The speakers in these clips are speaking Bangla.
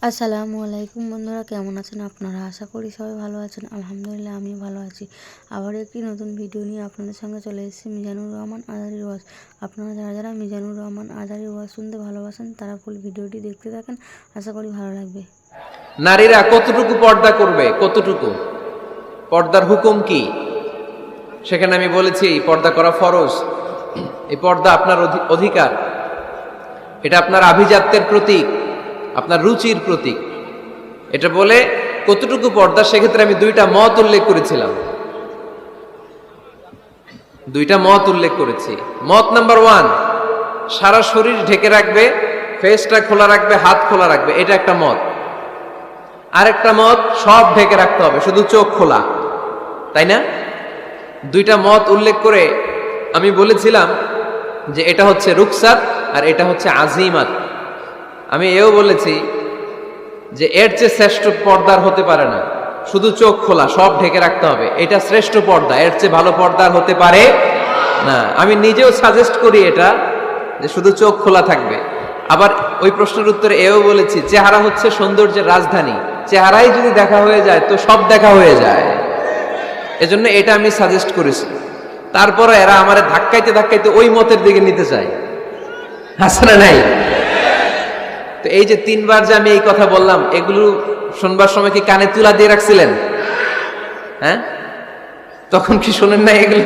আসসালামু আলাইকুম বন্ধুরা, কেমন আছেন আপনারা? আশা করি সবাই ভালো আছেন। আলহামদুলিল্লাহ আমিও ভালো আছি। আবার একটি নতুন ভিডিও নিয়ে আপনাদের সঙ্গে চলে এসেছি মিজানুর রহমান আজহারীর ওয়াজ। আপনারা যারা যারা মিজানুর রহমান আজহারীর ওয়াজ শুনতে ভালোবাসেন তারা ফুল ভিডিওটি দেখতে থাকেন, আশা করি ভালো লাগবে। নারীরা কতটুকু পর্দা করবে, কতটুকু পর্দার হুকুম কি, সেখানে আমি বলেছি পর্দা করা ফরজ। এই পর্দা আপনার অধিকার, এটা আপনার আভিজাত্যের প্রতীক, আপনার রুচির প্রতীক। এটা বলে কতটুকু পর্দা, সেক্ষেত্রে আমি দুইটা মত উল্লেখ করেছিলাম। মত নাম্বার 1, সারা শরীর ঢেকে রাখবে, ফেসটা খোলা রাখবে, হাত খোলা রাখবে, এটা একটা মত। আরেকটা মত, সব ঢেকে রাখতে হবে, শুধু চোখ খোলা, তাই না? দুইটা মত উল্লেখ করে আমি বলেছিলাম যে এটা হচ্ছে রুকসাত আর এটা হচ্ছে আজিমাত। আমি এও বলেছি যে এর চেয়ে শ্রেষ্ঠ পর্দার হতে পারে না, শুধু চোখ খোলা, সব ঢেকে রাখতে হবে, এটা শ্রেষ্ঠ পর্দা, এর চেয়ে ভালো পর্দার হতে পারে না। আমি নিজেও সাজেস্ট করি এটা, যে শুধু চোখ খোলা থাকবে। আবার ওই প্রশ্নের উত্তরে এও বলেছি চেহারা হচ্ছে সৌন্দর্যের রাজধানী, চেহারাই যদি দেখা হয়ে যায় তো সব দেখা হয়ে যায়, এজন্য এটা আমি সাজেস্ট করেছি। তারপরে এরা আমারে ধাক্কাইতে ধাক্কাইতে ওই মতের দিকে নিতে চায়, হাসনা নাই? তো এই যে 3বার যে আমি এই কথা বললাম, এগুলো শুনবার সময় কি কানে তুলা দিয়ে রাখছিলেন? হ্যাঁ, তখন কি শোনেন না? এগুলো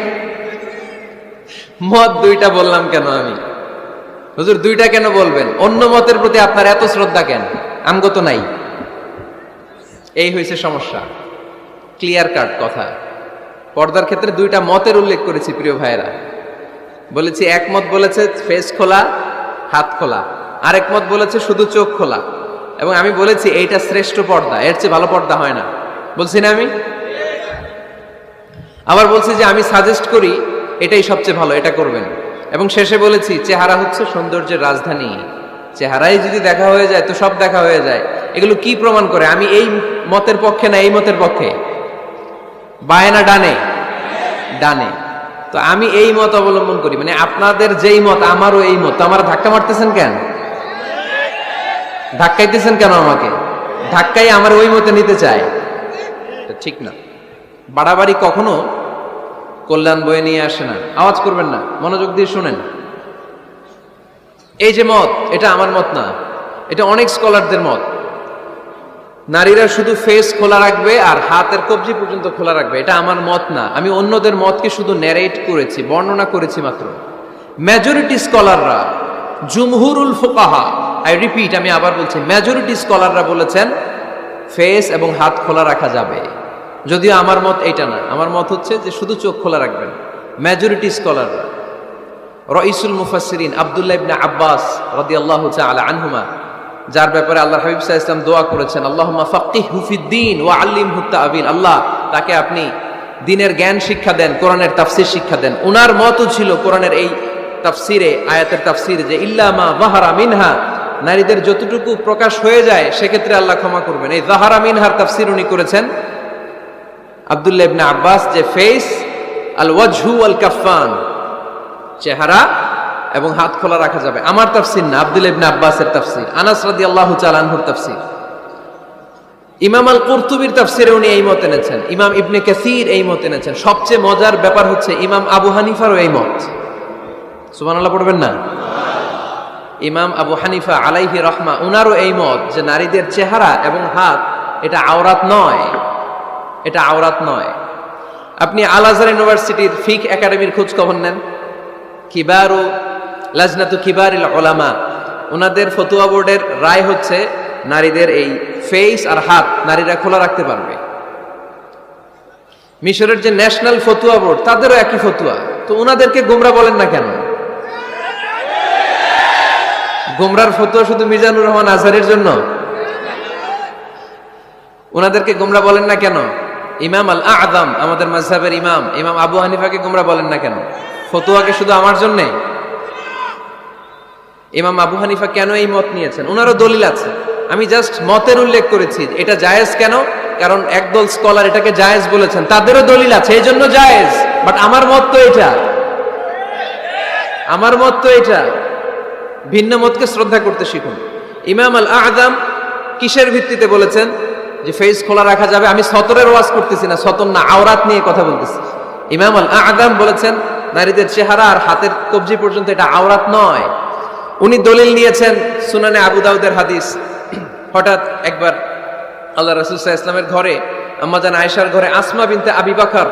মত দুইটা বললাম কেন আমি? হুজুর দুইটা কেন বলবেন? অন্য মতের প্রতি আপনার এত শ্রদ্ধা কেন? আমগো তো নাই। এই হয়েছে সমস্যা। ক্লিয়ার কাট কথা। পর্দার ক্ষেত্রে দুইটা মতের উল্লেখ করেছি প্রিয় ভাইয়েরা। বলেছি এক মত বলেছে ফেস খোলা, হাত খোলা, আরেক মত বলেছে শুধু চোখ খোলা। এবং আমি বলেছি এইটা শ্রেষ্ঠ পর্দা, এর চেয়ে ভালো পর্দা হয় না, বলছি না আমি? আবার বলছি যে আমি সাজেস্ট করি এটাই সবচেয়ে ভালো, এটা করবেন। এবং শেষে বলেছি চেহারা হচ্ছে সৌন্দর্যের রাজধানী, চেহারাই যদি দেখা হয়ে যায় তো সব দেখা হয়ে যায়। এগুলো কি প্রমাণ করে আমি এই মতের পক্ষে না এই মতের পক্ষে? বায়ে না ডানে? ডানে। তো আমি এই মত অবলম্বন করি, মানে আপনাদের যেই মত আমারও এই মত। আমার ধাক্কা মারতেছেন কেন? ধাক্কাইতেছেন কেন আমাকে? ধাক্কাই আমার ওই মতে নিতে চায়, ঠিক না। বাড়াবাড়ি কখনো কল্যাণ বয়ে নিয়ে আসে না। আওয়াজ করবেন না, মনোযোগ দিয়ে শুনেন। এই যে মত, এটা আমার মত না, এটা অনেক স্কলারদের মত। নারীরা শুধু ফেস খোলা রাখবে আর হাতের কবজি পর্যন্ত খোলা রাখবে, এটা আমার মত না। আমি অন্যদের মতকে শুধু ন্যারেট করেছি, বর্ণনা করেছি মাত্র। মেজরিটি স্কলাররা, জুমহুরুল ফুকাহা, আই রিপিট, আমি আবার বলছি, মেজরিটি স্কলাররা বলেছেন ফেস এবং হাত খোলা রাখা যাবে। যদিও আমার মত এইটা না, আমার মত হচ্ছে যে শুধু চোখ খোলা রাখবেন। মেজরিটি স্কলাররা, রাইসুল মুফাসসিরিন আব্দুল্লাহ ইবনে আব্বাস রাদিয়াল্লাহু তাআলা আনহুমা, যার ব্যাপারে আল্লাহর হাবিব সাল্লাল্লাহু আলাইহি ওয়াসাল্লাম দোয়া করেছেন, আল্লাহুম্মা ফাক্কিহহু ফিদ্দীন ওয়া আল্লিমহু তা'বীল, আল্লাহ তাকে আপনি দ্বীনের জ্ঞান শিক্ষা দেন, কোরআনের তাফসীর শিক্ষা দেন। ওনার মতও ছিল কোরআনের এই তাফসীরে, আয়াতের তাফসীরে, যে ইল্লা মা যাহারা মিনহা, নারীদের যতটুকু প্রকাশ হয়ে যায় সেক্ষেত্রে আল্লাহ ক্ষমা করবেন। এই যাহারা মিনহার তাফসীর উনি করেছেন আব্দুল্লাহ ইবনে আব্বাস, যে ফেস, আল ওয়াজহু ওয়াল কাফফান, চেহারা এবং হাত খোলা রাখা যাবে। আমার তাফসীর না, আব্দুল্লাহ ইবনে আব্বাসের তাফসীর, আনাস রাদিয়াল্লাহু তাআলা আনহুর তাফসীর। ইমাম আল কুরতুবীর তাফসীরে উনি এই মত এনেছেন, ইমাম ইবনে কাসীর এই মত এনেছেন। সবচেয়ে মজার ব্যাপার হচ্ছে ইমাম আবু হানিফারও এই মত। সুবহানাল্লাহ পড়বেন না? ইমাম আবু হানিফা আলাইহি রাহমা, উনারও এই মত যে নারীদের চেহারা এবং হাত এটা আওরাত নয়, এটা আওরাত নয়। আপনি আল আজহার ইউনিভার্সিটির ফিক একাডেমির খোঁজ খবর নেন, কিবারু লাজনাতু কিবারিল উলামা, ওনাদের ফতোয়া বোর্ডের রায় হচ্ছে নারীদের এই ফেস আর হাত নারীরা খোলা রাখতে পারবে। মিশরের যে ন্যাশনাল ফতোয়া বোর্ড, তাদেরও একই ফতোয়া। তো ওনাদেরকে গোমরা বলেন না কেন? গোমরার ফতোয়া শুধু মিজানুর রহমান আজহারের জন্য? ওনাদেরকে গোমরা বলেন না কেন? ইমাম আল আযম, আমাদের মাযহাবের ইমাম, ইমাম আবু হানিফাকে গোমরা বলেন না কেন? ফতোয়াকে শুধু আমার জন্য? ইমাম আবু হানিফা কেন এই মত নিয়েছেন? ওনারও দলিল আছে, আমি জাস্ট মতের উল্লেখ করেছি। এটা জায়েজ কেন? কারণ একদল স্কলার এটাকে জায়েজ বলেছেন, তাদেরও দলিল আছে, এই জন্য জায়েজ। বাট আমার মত তো এটা, আমার মত তো এটা। ভিন্ন মতকে শ্রদ্ধা করতে শিখুন। ইমাম আল আযম কিসের ভিত্তিতে বলেছেন যে ফেস খোলা রাখা যাবে? আমি সতরের ওয়াজ করতেছি না, সতর না, আওরাত নিয়ে কথা বলতেছি। ইমাম আল আ'দাম বলেছেন নারীদের চেহারা আর হাতের কবজি পর্যন্ত এটা আওরাত নয়। উনি দলিল নিয়েছেন সুনানে আবু দাউদের হাদিস। হঠাৎ একবার আল্লাহ রাসূল সাল্লাল্লাহু আলাইহি ওয়াসাল্লামের ঘরে, আম্মা জান আয়েশার ঘরে আসমা বিনতে আবি বকর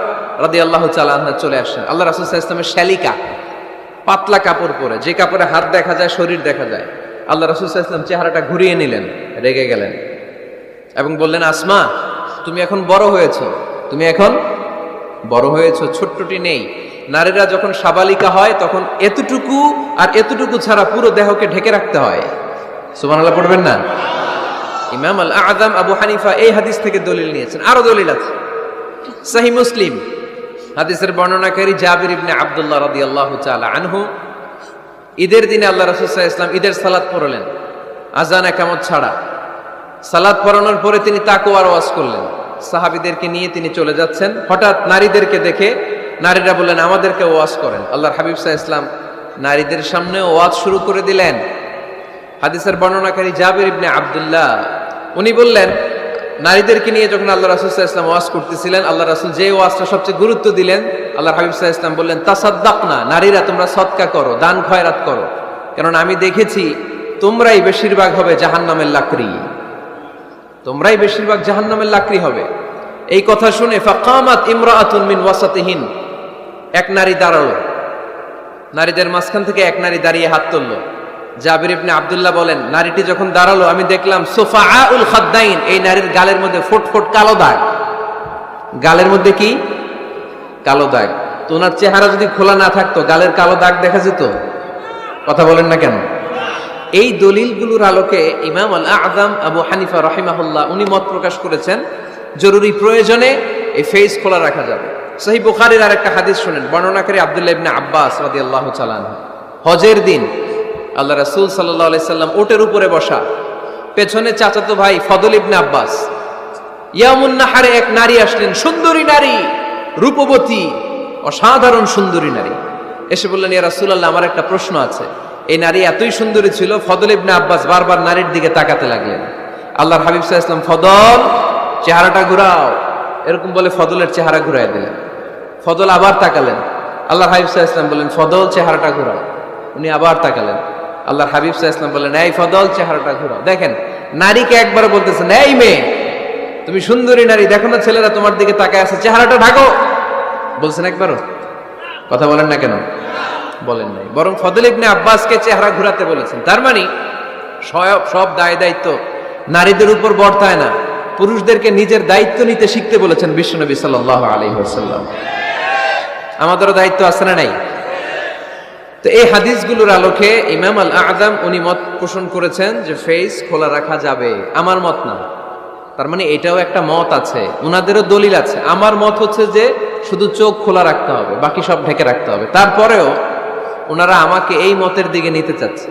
রাদিয়াল্লাহু তাআলা আনহা চলে আসেন। আল্লাহ রাসূল সাল্লাল্লাহু আলাইহি ওয়াসাল্লামের শালিকা, পাতলা কাপড় পরে, যে কাপড়ে হাত দেখা যায়, শরীর দেখা যায়। আল্লাহ রাসূল সাল্লাল্লাহু আলাইহি ওয়াসাল্লাম চেহারাটা ঘুরিয়ে নিলেন, রেগে গেলেন এবং বললেন, আসমা, তুমি এখন বড় হয়েছো, তুমি এখন বড় হয়েছো, ছোট্টটি নেই। নারীরা যখন সাবালিকা হয় তখন এতটুকু আর এতটুকু ছাড়া পুরো দেহকে ঢেকে রাখতে হয়। সুবহানাল্লাহ পড়বেন না? ইমাম আল আ'দাম আবু হানিফা এই হাদিস থেকে দলিল নিয়েছেন। আরো দলিল আছে, সহিহ মুসলিম হাদিসের বর্ণনাকারী জাবির ইবনে আব্দুল্লাহ রাদিয়াল্লাহু তাআলা আনহু, ঈদের দিনে আল্লাহ রাসূল সাল্লাল্লাহু আলাইহি ওয়াসাল্লাম ঈদের সালাত পড়লেন আযান একামত ছাড়া। সালাত পড়ানোর পরে তিনি তাকওয়ার ওয়াজ করলেন, সাহাবীদেরকে নিয়ে তিনি চলে যাচ্ছেন। হঠাৎ নারীদেরকে দেখে নারীরা বললেন, আমাদেরকে ওয়াজ করেন। আল্লাহর হাবিব সাল্লাল্লাহু আলাইহি ওয়াসাল্লাম নারীদের সামনে ওয়াজ শুরু করে দিলেন। হাদিসের বর্ণনাকারী জাবির ইবনে আব্দুল্লাহ উনি বললেন, নারীদেরকে নিয়ে যখন আল্লাহ রাসূল সাল্লাল্লাহু আলাইহি ওয়াসাল্লাম ওয়াজ করতেছিলেন, আল্লাহ রাসূল যে ওয়াজটা সবচেয়ে গুরুত্ব দিলেন, আল্লাহর হাবিব সাল্লাল্লাহু আলাইহি ওয়াসাল্লাম বললেন, তাসাদ্দাকনা, নারীরা তোমরা সদকা করো, দান খয়রাত করো, কারণ আমি দেখেছি তোমরাই বেশিরভাগ হবে জাহান্নামের লাকড়ি, তোমরাই বেশিরভাগ জাহান্নামের লাকড়ি হবে। এই কথা শুনে ফাকামাত ইমরাআতুন মিন ওয়াসাতিহিন, এক নারী দাঁড়ালো, নারীদের মাঝখান থেকে এক নারী দাঁড়িয়ে হাত তুললো। জাবির ইবনে আব্দুল্লাহ বলেন, নারীটি যখন দাঁড়ালো আমি দেখলাম সুফাআউল খাদ্দাইন, এই নারীর গালের মধ্যে ফুটফুট কালো দাগ। গালের মধ্যে কি? কালো দাগ। তো ওনার চেহারা যদি খোলা না থাকতো গালের কালো দাগ দেখা যেত? কথা বলেন না কেন? এই দলিলগুলোর আলোকে ইমাম আল আ'দাম আবু হানিফা রাহিমাহুল্লাহ উনি মত প্রকাশ করেছেন জরুরি প্রয়োজনে এই ফেস খোলা রাখা যাবে। সহিহ বুখারীর আরেকটা হাদিস শুনেন, বর্ণনাকারী আব্দুল্লাহ ইবনে আব্বাস রাদিয়াল্লাহু তাআলা আনহু। হজের দিন আল্লাহ রাসূল সাল্লাল্লাহু আলাইহি সাল্লাম উটের উপরে বসা, পেছনে চাচাতো ভাই ফদল ইবনে আব্বাস। ইয়ামুন নাহারে এক নারী আসলেন, সুন্দরী নারী, রূপবতী, অসাধারণ সুন্দরী নারী। এসে বললেন, ইয়া রাসূলুল্লাহ, আমার একটা প্রশ্ন আছে। এই নারী এতই সুন্দরী ছিল, ফদল ইবনে আব্বাস বারবার নারীর দিকে তাকাতে লাগলেন। আল্লাহর হাবিব সাল্লাল্লাহু আলাইহি ওয়াসাল্লাম, ফদল চেহারাটা ঘুরাও, এরকম বলে ফদলের চেহারা ঘুরাই দিলেন। ফদল আবার তাকালেন, আল্লাহর হাবিব সাল্লাল্লাহু আলাইহি ওয়াসাল্লাম বললেন, ফদল চেহারাটা ঘুরাও। উনি আবার তাকালেন, আল্লাহর হাবিব সাল্লাল্লাহু আলাইহি ওয়াসাল্লাম বললেন, এই ফদল চেহারাটা ঘুরাও। দেখেন, নারীকে একবার বলতেছেন, এই মেয়ে তুমি সুন্দরী নারী, দেখো না ছেলেরা তোমার দিকে তাকায় আছে, চেহারাটা ঢাকো। বলছেন একবারও? কথা বলেন না কেন? বলেন নাই, বরং ফদল ইবনে আব্বাসকে চেহারা ঘুরাতে বলেছেন। তার মানে সব দায় দায়িত্ব নারীদের উপর বর্তায় না, পুরুষদেরকে নিজের দায়িত্ব নিতে শিখতে বলেছেন বিশ্বনবী সাল্লাল্লাহু আলাইহি ওয়াসাল্লাম। আমাদেরও দায়িত্ব আছে না নাই? তো এই হাদিসগুলোর আলোকে ইমাম আল আ'দাম উনি মত পোষণ করেছেন যে ফেস খোলা রাখা যাবে। আমার মত না, তার মানে এটাও একটা মত আছে, উনাদেরও দলিল আছে। আমার মত হচ্ছে যে শুধু চোখ খোলা রাখতে হবে, বাকি সব ঢেকে রাখতে হবে। তারপরেও ওনারা আমাকে এই মতের দিকে নিতে চাচ্ছে।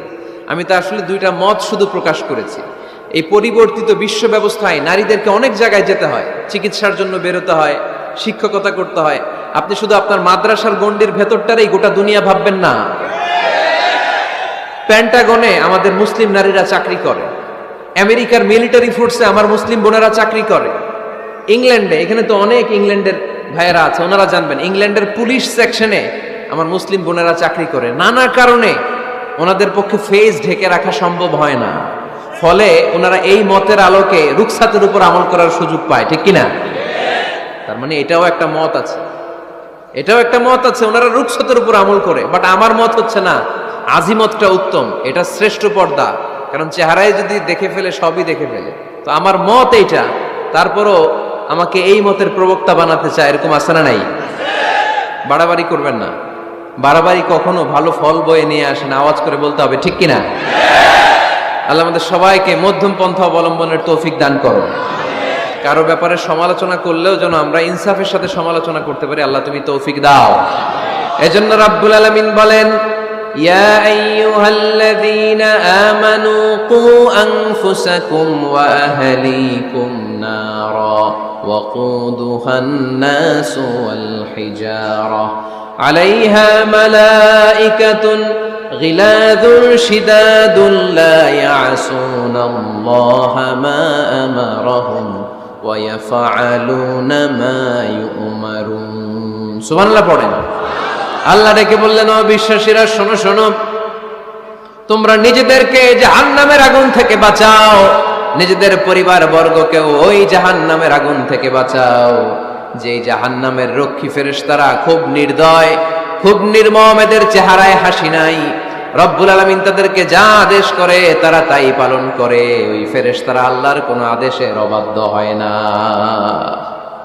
আমি তো আসলে দুইটা মত শুধু প্রকাশ করেছি। এই পরিবর্তিত বিশ্ব ব্যবস্থায় নারীদেরকে অনেক জায়গায় যেতে হয়, চিকিৎসার জন্য বেরোতে হয়, শিক্ষকতা করতে হয়। আপনি শুধু আপনার মাদ্রাসার গণ্ডির ভেতরটারই গোটা দুনিয়া ভাববেন না। পেন্টাগনে আমাদের মুসলিম নারীরা চাকরি করে, আমেরিকার মিলিটারি ফোর্সে আমার মুসলিম বোনেরা চাকরি করে, ইংল্যান্ডে, এখানে তো অনেক ইংল্যান্ডের ভাইয়েরা আছে, ওনারা জানবেন, ইংল্যান্ডের পুলিশ সেকশনে আমার মুসলিম বোনেরা চাকরি করে। নানা কারণে ওনাদের পক্ষে ফেস ঢেকে রাখা সম্ভব হয় না, ফলে ওনারা এই মতের আলোকে রুখসাতের উপর আমল করার সুযোগ পায়, ঠিক কিনা? তার মানে এটাও একটা মত আছে, এটাও একটা মত আছে, ওনারা রুখসাতের উপর আমল করে। বাট আমার মত হচ্ছে না, আজিমতটা উত্তম, এটা শ্রেষ্ঠ পর্দা, কারণ চেহারায় যদি দেখে ফেলে সবই দেখে ফেলে। তো আমার মত এইটা, তারপরও আমাকে এই মতের প্রবক্তা বানাতে চায়, এরকম আছে না নাই? বাড়াবাড়ি করবেন না, বাড়াবাড়ি কখনো ভালো ফল বয়ে নিয়ে আসেন, আওয়াজ করে বলতে হবে, ঠিক কিনা? আল্লাহ আমাদের সবাইকে মধ্যম পন্থা অবলম্বনের তৌফিক দান করো। কারো ব্যাপারে সমালোচনা করলেও যেন আমরা ইনসাফের সাথে সমালোচনা করতে পারি, আল্লাহ তুমি তৌফিক দাও। এজন্য রাব্বুল আলামিন বলেন, ইয়া আইয়ুহাল্লাযীনা আমানু কু আনফুসাকুম ওয়া আহলিকুম নারা ওয়াকুদুহান নাসু ওয়াল হিজারা আলাইহা মালাইকাতুন গিলাদুন শিদাদুন লা ইয়াসুনাল্লাহা মা আমারাহুম ওয়া ইয়াফআলুনা মা ইউমারুন। সুবহানাল্লাহ পড়েন। আল্লাহ ডেকে বললেন, ও বিশ্বাসীরা শোনো শোনো, তোমরা নিজেদেরকে জাহান্নামের আগুন থেকে বাঁচাও, নিজেদের পরিবার বর্গকেও ওই জাহান্নামের আগুন থেকে বাঁচাও। যেই জাহান্নামের রক্ষী ফেরেশতারা খুব নির্দয়, খুব নির্মম, এদের চেহারায় হাসি নাই। রব্বুল আলামিন তাদেরকে যা আদেশ করে তারা তাই পালন করে। ওই ফেরেশতারা আল্লাহর কোনো আদেশের অবাধ্য হয় না।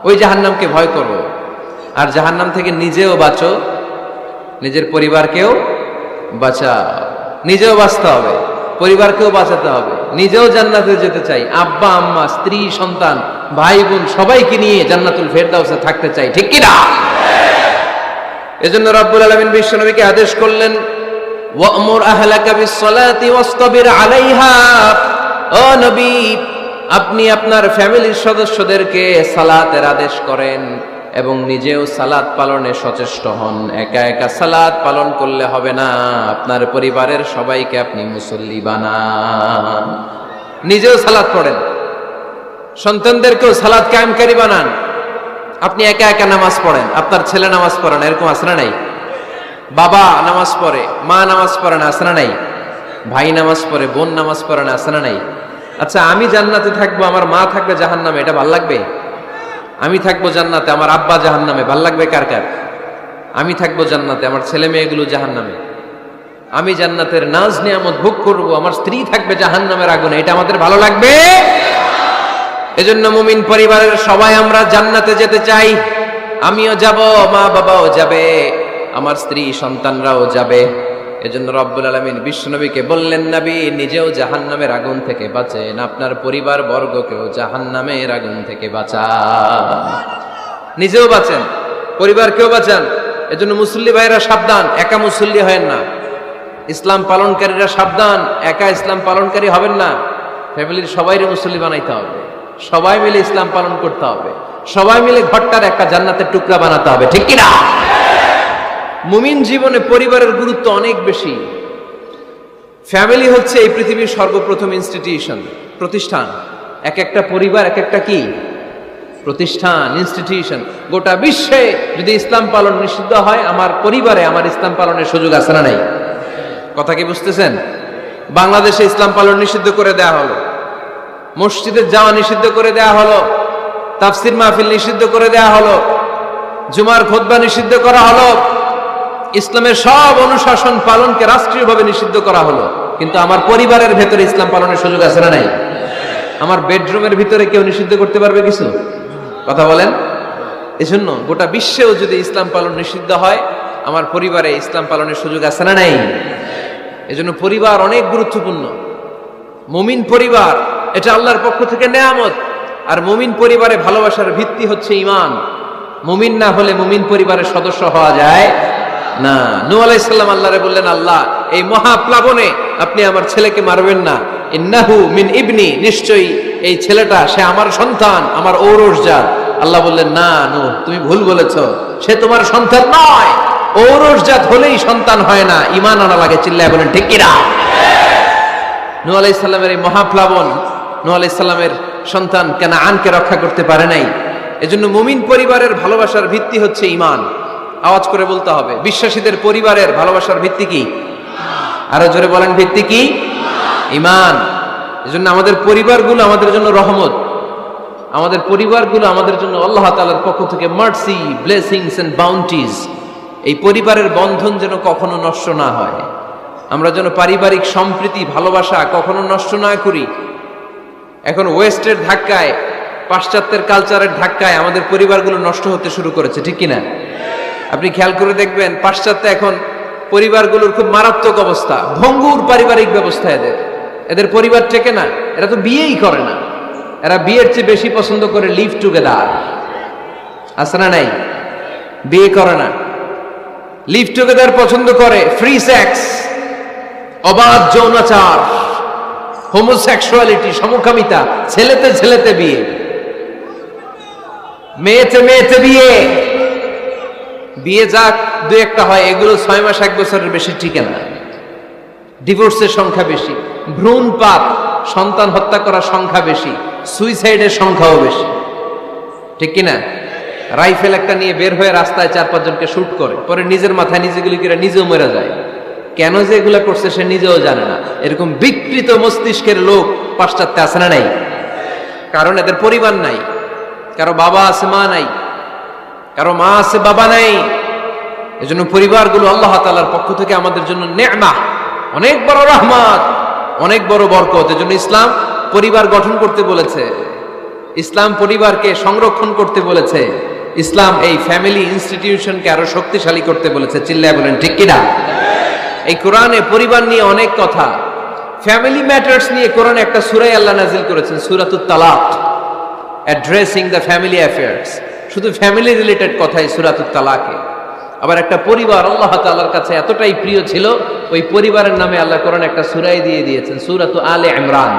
ওই জাহান্নামকে ভয় করো, আর জাহান্নাম থেকে নিজেও বাঁচো, নিজের পরিবারকেও বাঁচাও। নিজেও বাঁচতে হবে, পরিবারকেও বাঁচাতে হবে। নিজেও জান্নাতে যেতে চাই, আব্বা আম্মা স্ত্রী সন্তান ভাই বোন সবাইকে নিয়ে জান্নাতুল ফেরদাউসে থাকতে চাই, ঠিক কি না? এজন্য রব্বুল আলামিন বিশ্ব নবীকে আদেশ করলেন, ওয়া'মুর আহলাকা বিস-সালাতি ওয়াসতাবির আলাইহা। ও নবী, আপনি আপনার ফ্যামিলির সদস্যদেরকে সালাতের আদেশ করেন এবং নিজেও সালাত পালনে সচেষ্ট হন। একা একা সালাত পালন করলে হবে না, আপনার পরিবারের সবাইকে আপনি মুসল্লি বানান। নিজেও সালাত পড়েন, সন্তানদেরকেও সালাত কায়েমকারী বানান। আপনি একা একা নামাজ পড়েন, আপনার ছেলে নামাজ পড়েন, এরকম আছে না নাই? বাবা নামাজ পড়ে, মা নামাজ পড়ে না, আছে না নাই? ভাই নামাজ পড়ে, বোন নামাজ পড়ে না, আছে না নাই? আচ্ছা, আমি জান্নাতে থাকবো, আমার মা থাকবে জাহান্নামে, এটা ভাল লাগবে? আমি থাকবো জান্নাতে, আমার আব্বা জাহান্নামে, ভাল লাগবে কার কার? আমি থাকবো জান্নাতে, আমার ছেলে মেয়েগুলো জাহান্নামে। আমি জান্নাতের নাজ নিয়ামত ভোগ করবো, আমার স্ত্রী থাকবে জাহান্নামের আগুনে, এটা আমাদের ভালো লাগবে? এজন্য মুমিন পরিবারের সবাই আমরা জান্নাতে যেতে চাই। আমিও যাব, মা বাবাও যাবে, আমার স্ত্রী সন্তানরাও যাবে। এজন্য রব্বুল আলামিন বিশ্বনবীকে বললেন, নবী নিজেও জাহান্নামের আগুন থেকে বাঁচেন, আপনার পরিবার বর্গকেও জাহান্নামের আগুন থেকে বাঁচান। নিজেও বাঁচেন, পরিবারকেও বাঁচান। এজন্য মুসল্লি ভাইরা সাবধান, একা মুসল্লি হয়েন না। ইসলাম পালনকারীরা সাবধান, একা ইসলাম পালনকারী হবেন না। ফ্যামিলির সবাইরে মুসল্লি বানাইতে হবে, সবাই মিলে ইসলাম পালন করতে হবে, সবাই মিলে ঘরটার একটা জান্নাতের টুকরা বানাতে হবে, ঠিক কি না? মুমিন জীবনে পরিবারের গুরুত্ব অনেক বেশি। ফ্যামিলি হচ্ছে এই পৃথিবীর সর্বপ্রথম ইনস্টিটিউশন, প্রতিষ্ঠান। এক একটা পরিবার এক একটা কি প্রতিষ্ঠান, ইনস্টিটিউশন। গোটা বিশ্বে যদি ইসলাম পালন নিষিদ্ধ হয়, আমার পরিবারে আমার ইসলাম পালনের সুযোগ আছে না নাই? কথা কি বুঝতেছেন? বাংলাদেশে ইসলাম পালন নিষিদ্ধ করে দেয়া হলো, মসজিদে যাওয়া নিষিদ্ধ করে দেয়া হলো, তাফসির মাহফিল নিষিদ্ধ করে দেয়া হলো, জুমার খুতবা নিষিদ্ধ করা হলো, ইসলামের সব অনুশাসন পালনকে রাষ্ট্রীয়ভাবে নিষিদ্ধ করা হলো। কিন্তু আমার পরিবারের ভেতরে ইসলাম পালনের সুযোগ আছে না নাই? আমার বেডরুমের ভিতরে কেউ নিষিদ্ধ করতে পারবে কিছু? কথা বলেন। এজন্য গোটা বিশ্বেও যদি ইসলাম পালন নিষিদ্ধ হয়, আমার পরিবারে ইসলাম পালনের সুযোগ আছে না নাই? এজন্য পরিবার অনেক গুরুত্বপূর্ণ। মুমিন পরিবার এটা আল্লাহর পক্ষ থেকে নেয়ামত। আর মুমিন পরিবারে ভালোবাসার ভিত্তি হচ্ছে ঈমান। মুমিন না হলে মুমিন পরিবারের সদস্য হওয়া যায় না। নূহ আলাইহিস সালাম আল্লাহরে বললেন, আল্লাহ এই মহাপ্লাবনে আপনি আমার ছেলেকে মারবেন না। ইন্নাহু মিন ইবনি, নিশ্চয়ই এই ছেলেটা সে আমার সন্তান, আমার ঔরসজাত। আল্লাহ বললেন, না নূহ, তুমি ভুল বলেছো, সে তোমার সন্তান নয়। ঔরসজাত হলেই সন্তান হয় না, ঈমান আনা লাগে। চিল্লায় বলেন ঠিক কি না? নূহ আলাইহিস সালামের এই মহাপ্লাবন নূহ আলাইহিস সালামের সন্তান কানাআনকে রক্ষা করতে পারে নাই। এজন্য মুমিন পরিবারের ভালোবাসার ভিত্তি হচ্ছে ঈমান। আওয়াজ করে বলতে হবে, বিশ্বাসীদের পরিবারের ভালোবাসার ভিত্তি কি? আরো জোরে বলেন, ভিত্তি কি? ঈমান। এজন্য আমাদের পরিবারগুলো আমাদের জন্য রহমত, আমাদের পরিবারগুলো আমাদের জন্য আল্লাহ তাআলার পক্ষ থেকে মার্সি, ব্লেসিংস এন্ড বাউন্টিজ। এই পরিবারের বন্ধন যেন কখনো নষ্ট না হয়। আমরা যেন পারিবারিক সম্প্রীতি, ভালোবাসা কখনো নষ্ট না করি। এখন ওয়েস্টের ধাক্কায়, পাশ্চাত্যের কালচারের ধাক্কায় আমাদের পরিবারগুলো নষ্ট হতে শুরু করেছে, ঠিক কিনা? আপনি খেয়াল করে দেখবেন, পাশ্চাত্যে এখন পরিবারগুলোর খুব মারাত্মক অবস্থা, ভঙ্গুর পারিবারিক ব্যবস্থা। এদের পরিবার টেকে না, এরা তো বিয়েই করে না। এরা বিয়ের চেয়ে বেশি পছন্দ করে লিভ টুগেদার। আছে না নাই? বিয়ে করে না, লিভ টুগেদার পছন্দ করে। ফ্রি সেক্স, অবাধ যৌনাচার, হোমোসেক্সুয়ালিটি, সমকামিতা, ছেলেতে ছেলেতে বিয়ে, মেয়েতে মেয়েতে বিয়ে। বিয়ে যাক দু একটা হয়, এগুলো 6 মাস 1 বছরের বেশি টিকে না। ডিভোর্সের সংখ্যা বেশি, ভ্রূণপাত সন্তান হত্যা করার সংখ্যা বেশি, সুইসাইডের সংখ্যাও বেশি, ঠিক কিনা? রাইফেল একটা নিয়ে বের হয়ে রাস্তায় 4-5 জনকে শুট করে, পরে নিজের মাথায় নিজে গুলি করে নিজেও মরে যায়। কেন যে এগুলা করছে সে নিজেও জানে না। এরকম বিকৃত মস্তিষ্কের লোক পাশ্চাত্যে আছে না নাই? কারণ এদের পরিবার নাই, কারো বাবা আছে মা নাই, কারো মা আছে বাবা নাই। এজন্য পরিবারগুলো আল্লাহ তাআলার পক্ষ থেকে আমাদের জন্য নেয়ামত, অনেক বড় রহমত, অনেক বড় বরকত। এজন্য ইসলাম পরিবার গঠন করতে বলেছে, ইসলাম পরিবারকে সংরক্ষণ করতে বলেছে, ইসলাম এই ফ্যামিলি ইনস্টিটিউশনকে আরো শক্তিশালী করতে বলেছে। চিল্লায় বলেন ঠিক কিনা? এই কোরআনে পরিবার নিয়ে অনেক কথা, ফ্যামিলি ম্যাটার্স নিয়ে কোরআনে একটা সূরা আল্লাহ নাযিল করেছেন, সূরাতুত তালাক, অ্যাড্রেসিং দ্য ফ্যামিলি অ্যাফেয়ার্স। শুধু ফ্যামিলি রিলেটেড কথাই সূরাতুত তালাকে। আবার একটা পরিবার আল্লাহ তাআলার কাছে এতটাই প্রিয় ছিল, ওই পরিবারের নামে আল্লাহ কোরআনে একটা সূরাই দিয়ে দিয়েছেন, সূরাতু আলে ইমরান।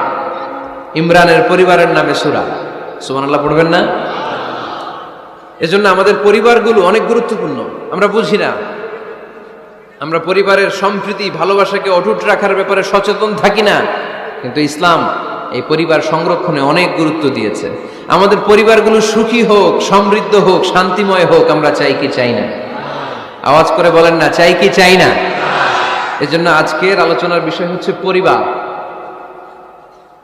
ইমরানের পরিবারের নামে সূরা। সুবহানাল্লাহ পড়বেন না? এজন্য আমাদের পরিবারগুলো অনেক গুরুত্বপূর্ণ। আমরা বুঝি না, আমরা পরিবারের সম্প্রীতি ভালোবাসাকে অটুট রাখার ব্যাপারে সচেতন থাকি না, কিন্তু ইসলাম এই পরিবার সংরক্ষণে অনেক গুরুত্ব দিয়েছে। আমাদের পরিবারগুলো সুখী হোক, সমৃদ্ধ হোক, শান্তিময় হোক, আমরা চাই কি চাই না? আওয়াজ করে বলেন না, চাই কি চাই না? এজন্য আজকের আলোচনার বিষয় হচ্ছে পরিবার।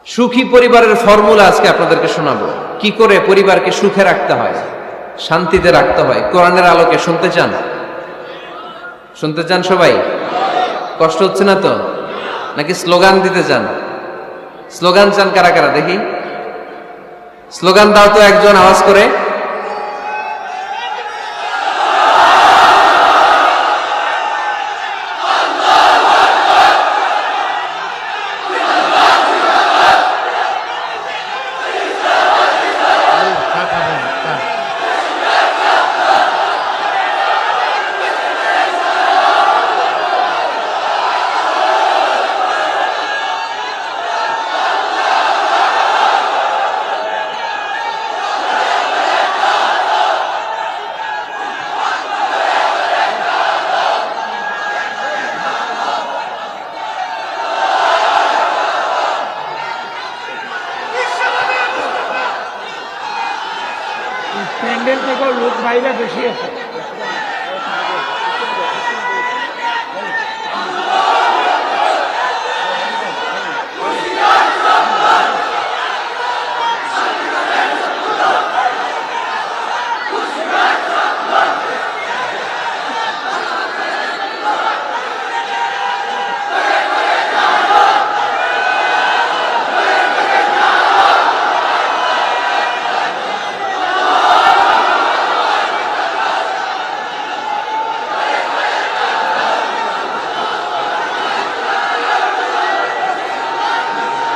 সুখী পরিবারের ফর্মুলা আজকে আপনাদেরকে শোনাবো, কি করে পরিবারকে সুখে রাখতে হয়, শান্তিতে রাখতে হয়। কোরআনের আলোকে শুনতে চান? শুনতে চান সবাই? কষ্ট হচ্ছে না তো? নাকি স্লোগান দিতে চান? স্লোগান চান কারা কারা দেখি? স্লোগান দাও তো একজন আওয়াজ করে। প্যান্ডেল থেকে লোক বাইরে বেশি আছে।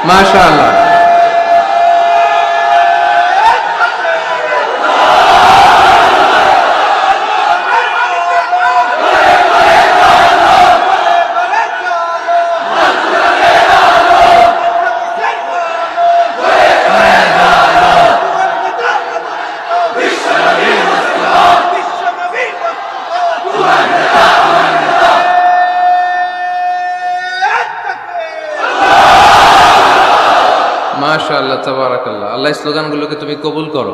মাশাআল্লাহ। মাশাআল্লাহ, তাবারাকাল্লাহ। আল্লাহ স্লোগানগুলোকে তুমি কবুল করো।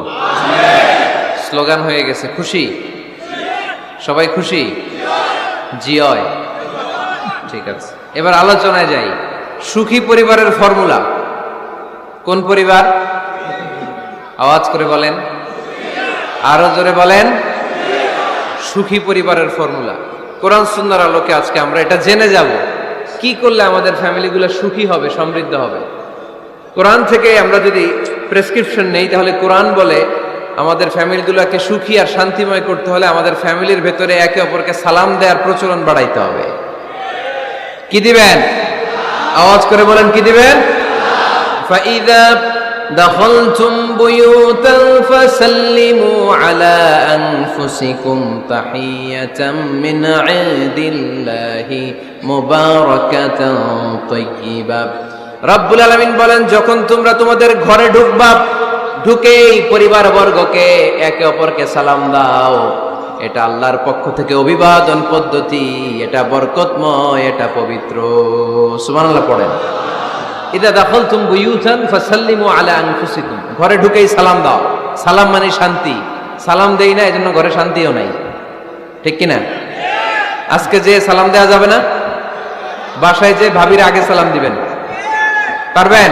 স্লোগান হয়ে গেছে, খুশি? সবাই খুশি? জিয়। ঠিক আছে, এবার আলোচনায় যাই। সুখী পরিবারের ফর্মুলা কোন পরিবার? আওয়াজ করে বলেন, আরো জোরে বলেন। সুখী পরিবারের ফর্মুলা কোরআন সুন্নাহর আলোকে আজকে আমরা এটা জেনে যাব, কি করলে আমাদের ফ্যামিলিগুলো সুখী হবে, সমৃদ্ধ হবে। কোরআন থেকে আমরা যদি প্রেসক্রিপশন নেই, তাহলে কোরআন বলে আমাদের ফ্যামিলিগুলোকে সুখী আর শান্তিময় করতে হলে আমাদের ফ্যামিলির ভেতরে একে অপরকে সালাম দেওয়ার প্রচলন বাড়াইতে হবে। কি দিবেন? আওয়াজ করে বলেন, কি দিবেন? ফাইদা দাখালতুম বুয়ুতান ফাসাল্লিমু আলা আনফুসিকুম তাহিয়াতাম মিন ইনদিল্লাহি মুবারাকাতান তাইয়্যিবা। রব্বুল আলামিন বলেন, যখন তোমরা তোমাদের ঘরে ঢুকবা, ঢুকেই পরিবার বর্গকে একে অপরকে সালাম দাও, এটা আল্লাহর পক্ষ থেকে অভিবাদন পদ্ধতি, এটা বরকতময়, এটা পবিত্র। সুবহানাল্লাহ পড়েন। ইদা দাখালতুম বুয়ুতান ফাসাল্লিমু আলা আনফুসিকুম, ঘরে ঢুকেই সালাম দাও। সালাম মানে শান্তি। সালাম দেই না, এজন্য ঘরে শান্তিও নাই, ঠিক কিনা? আজকে যে সালাম দেওয়া যাবে না, বাসায় যে ভাবির আগে সালাম দিবেন, পারবেন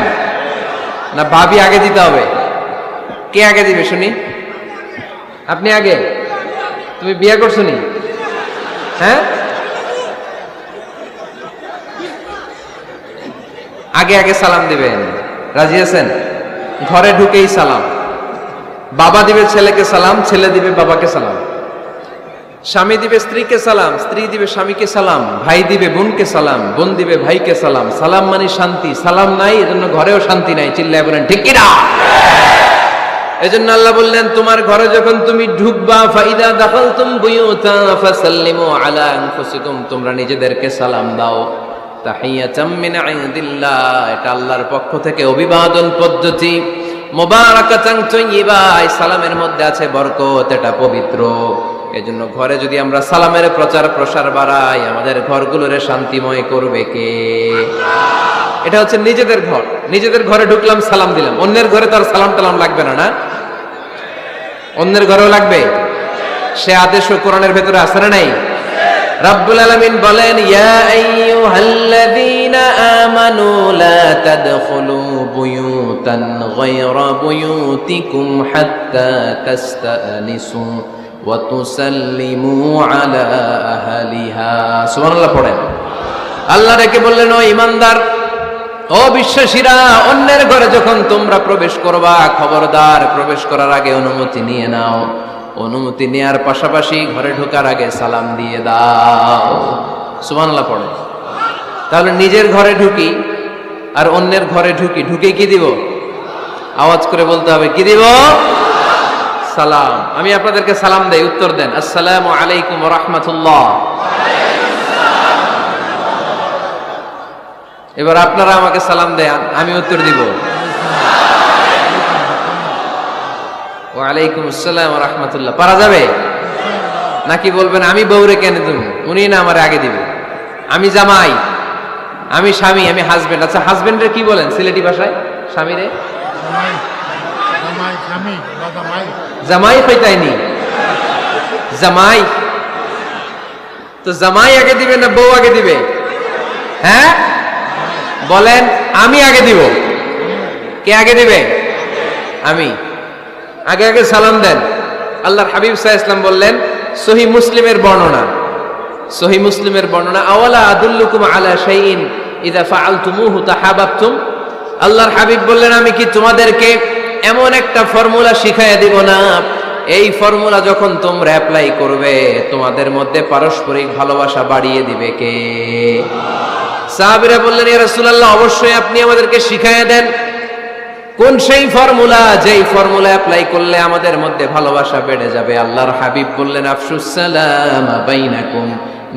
না? ভাবি আগে দিতে হবে। কে আগে দিবে শুনি? আপনি আগে। তুমি বিয়ে করছো নি? হ্যাঁ, আগে আগে সালাম দিবেন। রাজি আছেন? ঘরে ঢুকেই সালাম। বাবা দিবে ছেলেকে সালাম, ছেলে দিবে বাবাকে সালাম। স্বামী দিবে স্ত্রীকে সালাম, স্ত্রী দিবে স্বামীকে সালাম, ভাই দিবে বোনকে সালাম, বোন দিবে ভাইকে সালাম। সালাম মানে শান্তি। সালাম নাই, এজন্য ঘরেও শান্তি নাই। চিল্লায় বলেন ঠিক কিনা? এজন্য আল্লাহ বললেন, তোমার ঘরে যখন তুমি ঢুকবা, ফাইদা দাখালতুম বুয়ুতা ফাসাল্লিমু আলা আনফুসিকুম, তোমরা নিজেদেরকে সালাম দাও। তাহিয়াতাম মিন ইনদিল্লাহ, এটা আল্লাহর পক্ষ থেকে অভিবাদন পদ্ধতি। মুবারাকাতান তাইয়্যিবা, এই সালামের মধ্যে আছে বরকত, এটা পবিত্র। এজন্য ঘরে যদি আমরা সালামের প্রচার প্রসার বাড়াই, আমাদের ঘরগুলোরে শান্তিময় করবে কে? এটা হচ্ছে নিজেদের ঘর। নিজেদের ঘরে ঢুকলাম, সালাম দিলাম। অন্যের ঘরে তো আর সালাম টালাম লাগবে না, না? অন্যের ঘরেও লাগবে। সে আদেশ কোরআনের ভেতরে আছে না নাই? রাব্বুল আলামিন বলেন, ইয়া আইয়ুহাল্লাযীনা আমানু লা তাদখুলু বুয়ুতান গায়রা বুয়ুতিকুম হাত্তা তাস্তানিসু ওয়া তুসাল্লিমু আলা আহলিহা। সুবহানাল্লাহ পড়েন। আল্লাহ রেখে বললেন, ও ঈমানদার, ও বিশ্বাসীরা, অন্যের ঘরে যখন তোমরা প্রবেশ করবা, খবরদার প্রবেশ করার আগে অনুমতি নিয়ে নাও। অনুমতি নেয়ার পাশাপাশি ঘরে ঢোকার আগে সালাম দিয়ে দাও। সুবহানাল্লাহ পড়ে। তাহলে নিজের ঘরে ঢুকি আর অন্যের ঘরে ঢুকি, ঢুকে কি দিব? আওয়াজ করে বলতে হবে, কি দিব? সালাম। আমি আপনাদেরকে সালাম দেই, উত্তর দেন, আসসালামু আলাইকুম ওয়া রাহমাতুল্লাহ। এবার আপনারা আমাকে সালাম দেন, আমি উত্তর দিব, ওয়ালাইকুম আসসালাম ওয়া রাহমাতুল্লাহ। পারা যাবে নাকি বলবেন আমি বউরে কেন দেব, উনি না আমার আগে দিবে? আমি জামাই, আমি স্বামী, আমি হাজবেন্ড। আচ্ছা, হাজবেন্ডের কি বলেন সিলেটি ভাষায়? স্বামীরে জামাই পেটাইনি, জামাই। তো জামাই আগে দিবে না বউ আগে দিবে? হ্যাঁ বলেন, আমি আগে দিব। কে আগে দিবে? আমি। আগে আগে সালাম দেন। আল্লাহর হাবিব সাল্লাল্লাহু আলাইহি ওয়াসাল্লাম বললেন, সহিহ মুসলিমের বর্ণনা, সহিহ মুসলিমের বর্ণনা, আওয়ালা আদুল্লুকুম আলা শাইইন ইযা ফাআলতুমুহু তাহাবাবতুম। আল্লাহর হাবিব বললেন, আমি কি তোমাদেরকে এমন একটা ফর্মুলা শিখাইয়া দিব না, এই ফর্মুলা যখন তোমরা অ্যাপ্লাই করবে, তোমাদের মধ্যে পারস্পরিক ভালোবাসা বাড়িয়ে দিবে কে? সাহাবীরা বললেন, ইয়া রাসূলুল্লাহ, অবশ্যই আপনি আমাদেরকে শিখাইয়া দেন। কোন সেই ফর্মুলা, যেই ফর্মুলা অ্যাপ্লাই করলে আমাদের মধ্যে ভালোবাসা বেড়ে যাবে? আল্লাহর হাবিব বললেন, আফশুস সালাম বাইনাকুম,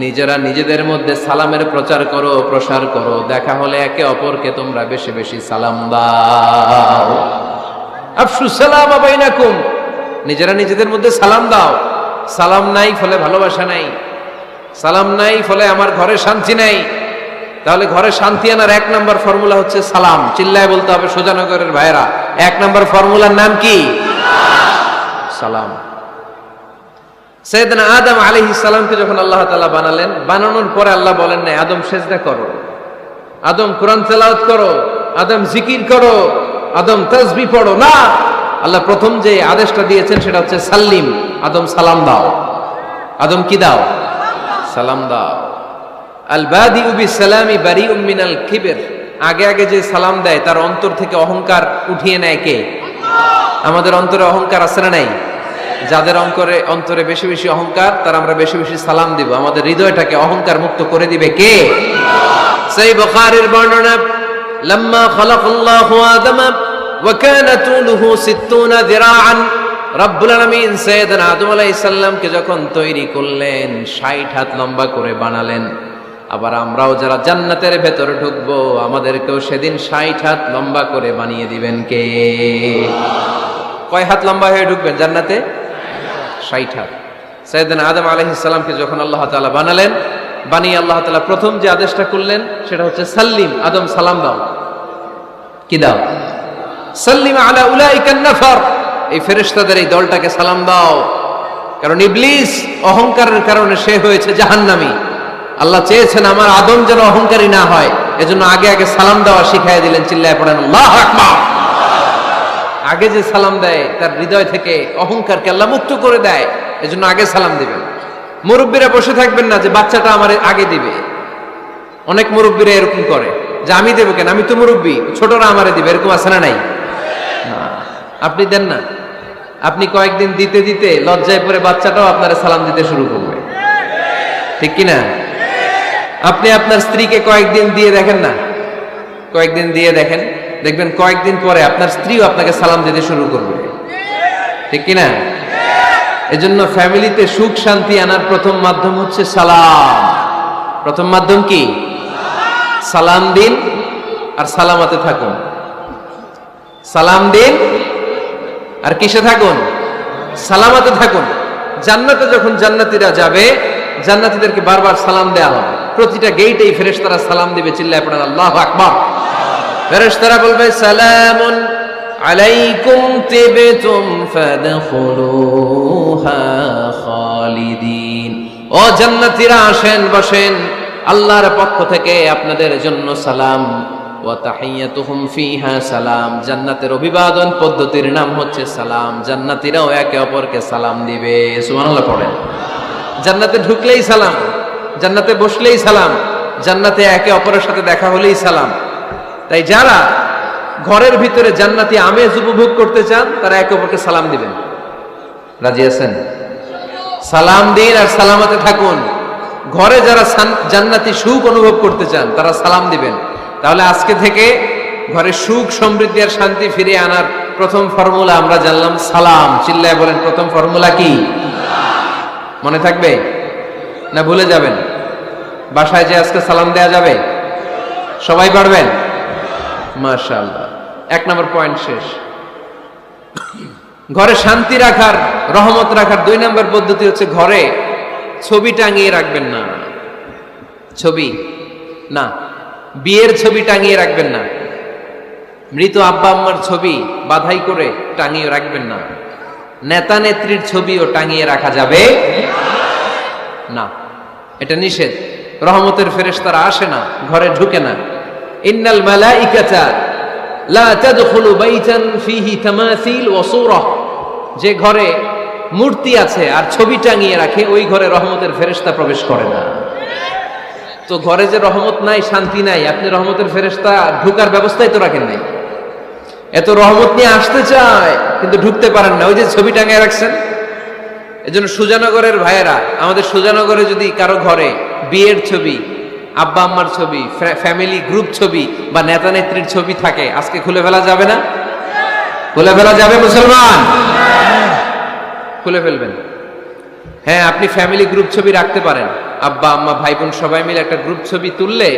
নিজেরা নিজেদের মধ্যে সালামের প্রচার করো, প্রসার করো। দেখা হলে একে অপরকে তোমরা বেশি বেশি সালাম দাও। আফশুস সালাম বাইনাকুম, নিজেরা নিজেদের মধ্যে সালাম দাও। সালাম নাই ফলে ভালোবাসা নাই, সালাম নাই ফলে আমার ঘরে শান্তি নাই। তাহলে ঘরে শান্তি আনার এক নম্বর ফর্মুলা হচ্ছে সালাম। চিল্লায় বলতে হবে সোজানগরের ভাইরা, এক নম্বর ফর্মুলার নাম কি? সালাম। সাইয়েদনা আদম আলাইহিস সালামকে যখন আল্লাহ তাআলা বানালেন, বানানোর পরে আল্লাহ বলেন না আদম সেজদা করো, আদম কোরআন তেলাওয়াত করো, আদম জিকির করো, আদম তাসবিহ পড়ো, না। আল্লাহ প্রথম যে আদেশটা দিয়েছেন সেটা হচ্ছে সাল্লিম, আদম সালাম দাও। আদম কি দাও? সালাম দাও। আল বাদিউ বিসসালামি বারিউম মিনাল কিবর, আগে আগে যে সালাম দেয় তার অন্তর থেকে অহংকার উঠিয়ে নেয় কে? আমাদের অন্তরে অহংকার আছে না নাই? যাদের অন্তরে বেশি বেশি অহংকার, তার আমরা বেশি বেশি সালাম দিব। আমাদের হৃদয়টাকে অহংকার মুক্ত করে দিবে কে? সহিহ বুখারীর বর্ণনা, লাম্মা খালাকাল্লাহু আদম ওয়া কানা তুলুহু 60 যিরাআন, রব্বুল আলামিন সাইয়েদনা আদম আলাইহিস সালামকে যখন তৈরি করলেন 60 হাত লম্বা করে বানালেন। আবার আমরাও যারা জান্নাতের ভেতরে ঢুকবো, আমাদেরকেও সেদিন 60 হাত লম্বা করে বানিয়ে দিবেন কে? কয় হাত লম্বা হয়ে ঢুকবেন জান্নাতে? 60 হাত। সাইয়েদনা আদম আলাইহিস সালামকে যখন আল্লাহ তাআলা বানালেন, বানিয়ে আল্লাহ তাআলা প্রথম যে আদেশটা করলেন সেটা হচ্ছে সাল্লিম, আদম সালাম দাও। কি দাও? সাল্লিম আলা উলাইকান নাফার, এই ফেরেশতাদের এই দলটাকে সালাম দাও। কারণ ইবলিস অহংকারের কারণে সে হয়েছে জাহান্নামী। আল্লাহ চেয়েছেন আমার আদম যেন অহংকারী না হয়, এজন্য আগে আগে সালাম দেওয়া শিখাইয়া দিলেন। চিল্লায় পড়েন আল্লাহু আকবার। আগে যে সালাম দেয় তার হৃদয় থেকে অহংকারকে আল্লাহ মুক্ত করে দেয়, এজন্য আগে সালাম দিবেন। মুরব্বীরা বসে থাকবেন না যে বাচ্চাটা আমার আগে দিবে। অনেক মুরব্বীরা এরকম করে যে আমি দেবো কেন, আমি তো মুরব্বী, ছোটরা আমারে দিবে, এরকম আছে না নাই? আপনি দেন না। আপনি কয়েকদিন দিতে দিতে লজ্জায় পড়ে বাচ্চাটাও আপনার সালাম দিতে শুরু করবে, ঠিক কিনা? আপনি আপনার স্ত্রীকে কয়েকদিন দিয়ে দেখেন না, কয়েকদিন দিয়ে দেখেন, দেখবেন কয়েকদিন পরে আপনার স্ত্রীও আপনাকে সালাম দিতে শুরু করবে, ঠিক কিনা? এজন্য ফ্যামিলিতে সুখ শান্তি আনার প্রথম মাধ্যম হচ্ছে সালাম। প্রথম মাধ্যম কি? সালাম দিন আর সালামতে থাকুন। সালাম দিন আর কিসে থাকুন? সালামতে থাকুন। জান্নাতে যখন জান্নাতীরা যাবে, জান্নাতীদেরকে বারবার সালাম দেয়া হবে। প্রতিটা গেটেই ফেরেশতারা সালাম দিবে। চিল্লায় পড়েন আল্লাহু আকবার। ফেরেশতারা বলবে সালামুন আলাইকুম তিবতুম ফাদখুলুহা খালিদিন। ও জান্নাতীরা আসেন, বসেন, আল্লাহর পক্ষ থেকে আপনাদের জন্য সালাম। ওয়া তাহিয়াতুহুম ফিহা সালাম। জান্নাতের অভিবাদন পদ্ধতির নাম হচ্ছে সালাম। জান্নাতীরাও একে অপরকে সালাম দিবে। সুবহানাল্লাহ পড়েন। জান্নাতে ঢুকলেই সালাম, জান্নাতে বসলেই সালাম, জান্নাতে একে অপরের সাথে দেখা হলেই সালাম। তাই যারা ঘরের ভিতরে জান্নাতি আমেজ উপভোগ করতে চান তারা একে অপরকে সালাম দিবেন। রাজি আছেন? সালাম দিন আর সালামতে থাকুন। ঘরে যারা জান্নাতি সুখ অনুভব করতে চান তারা সালাম দিবেন। তাহলে আজকে থেকে ঘরে সুখ সমৃদ্ধি আর শান্তি ফিরিয়ে আনার প্রথম ফর্মুলা আমরা জানলাম সালাম। চিল্লায় বলেন প্রথম ফর্মুলা কি? মনে থাকবে না ভুলে যাবেন? বাসায় যে আজকে সালাম দেয়া যাবে? সবাই পারবেন? মাশাআল্লাহ। 1 নম্বর পয়েন্ট শেষ। ঘরে শান্তি রাখার, রহমত রাখার 2 নম্বর পদ্ধতি হচ্ছে ঘরে ছবি টাঙিয়ে রাখবেন না। ছবি না, বিয়ের ছবি টাঙিয়ে রাখবেন না। মৃত আব্বা আম্মার ছবি বাধাই করে টাঙিয়ে রাখবেন না। নেতা নেত্রীর ছবিও টাঙিয়ে রাখা যাবে না, এটা নিষেধ। রহমতের ফেরেশতারা আসে না, ঘরে ঢুকে না। ইন্নাল মালাইকাতা লা তাদখুলু বাইতান ফিহি তামাসিল ওয়া সূরা। যে ঘরে মূর্তি আছে আর ছবি টাঙিয়ে রাখে ওই ঘরে রহমতের ফেরেশতা প্রবেশ করে না। তো ঘরে যে রহমত নাই, শান্তি নাই, আপনি রহমতের ফেরেশতা ঢুকার ব্যবস্থাই তো রাখেন নাই। এত রহমত নিয়ে আসতে চায় কিন্তু ঢুকতে পারেন না, ওই যে ছবি টাঙিয়ে রাখছেন। এজন্য সুজানগরের ভাইয়েরা, আমাদের সুজানগরে যদি কারো ঘরে বিয়ের ছবি, আব্বা আম্মার ছবি, ফ্যামিলি গ্রুপ ছবি বা নেতা নেত্রীর ছবি থাকে, আজকে খুলে ফেলা যাবে না? খুলে ফেলা যাবে মুসলমান? খুলে ফেলবেন। হ্যাঁ, আপনি ফ্যামিলি গ্রুপ ছবি রাখতে পারেন। আব্বা আম্মা ভাই বোন সবাই মিলে একটা গ্রুপ ছবি তুললে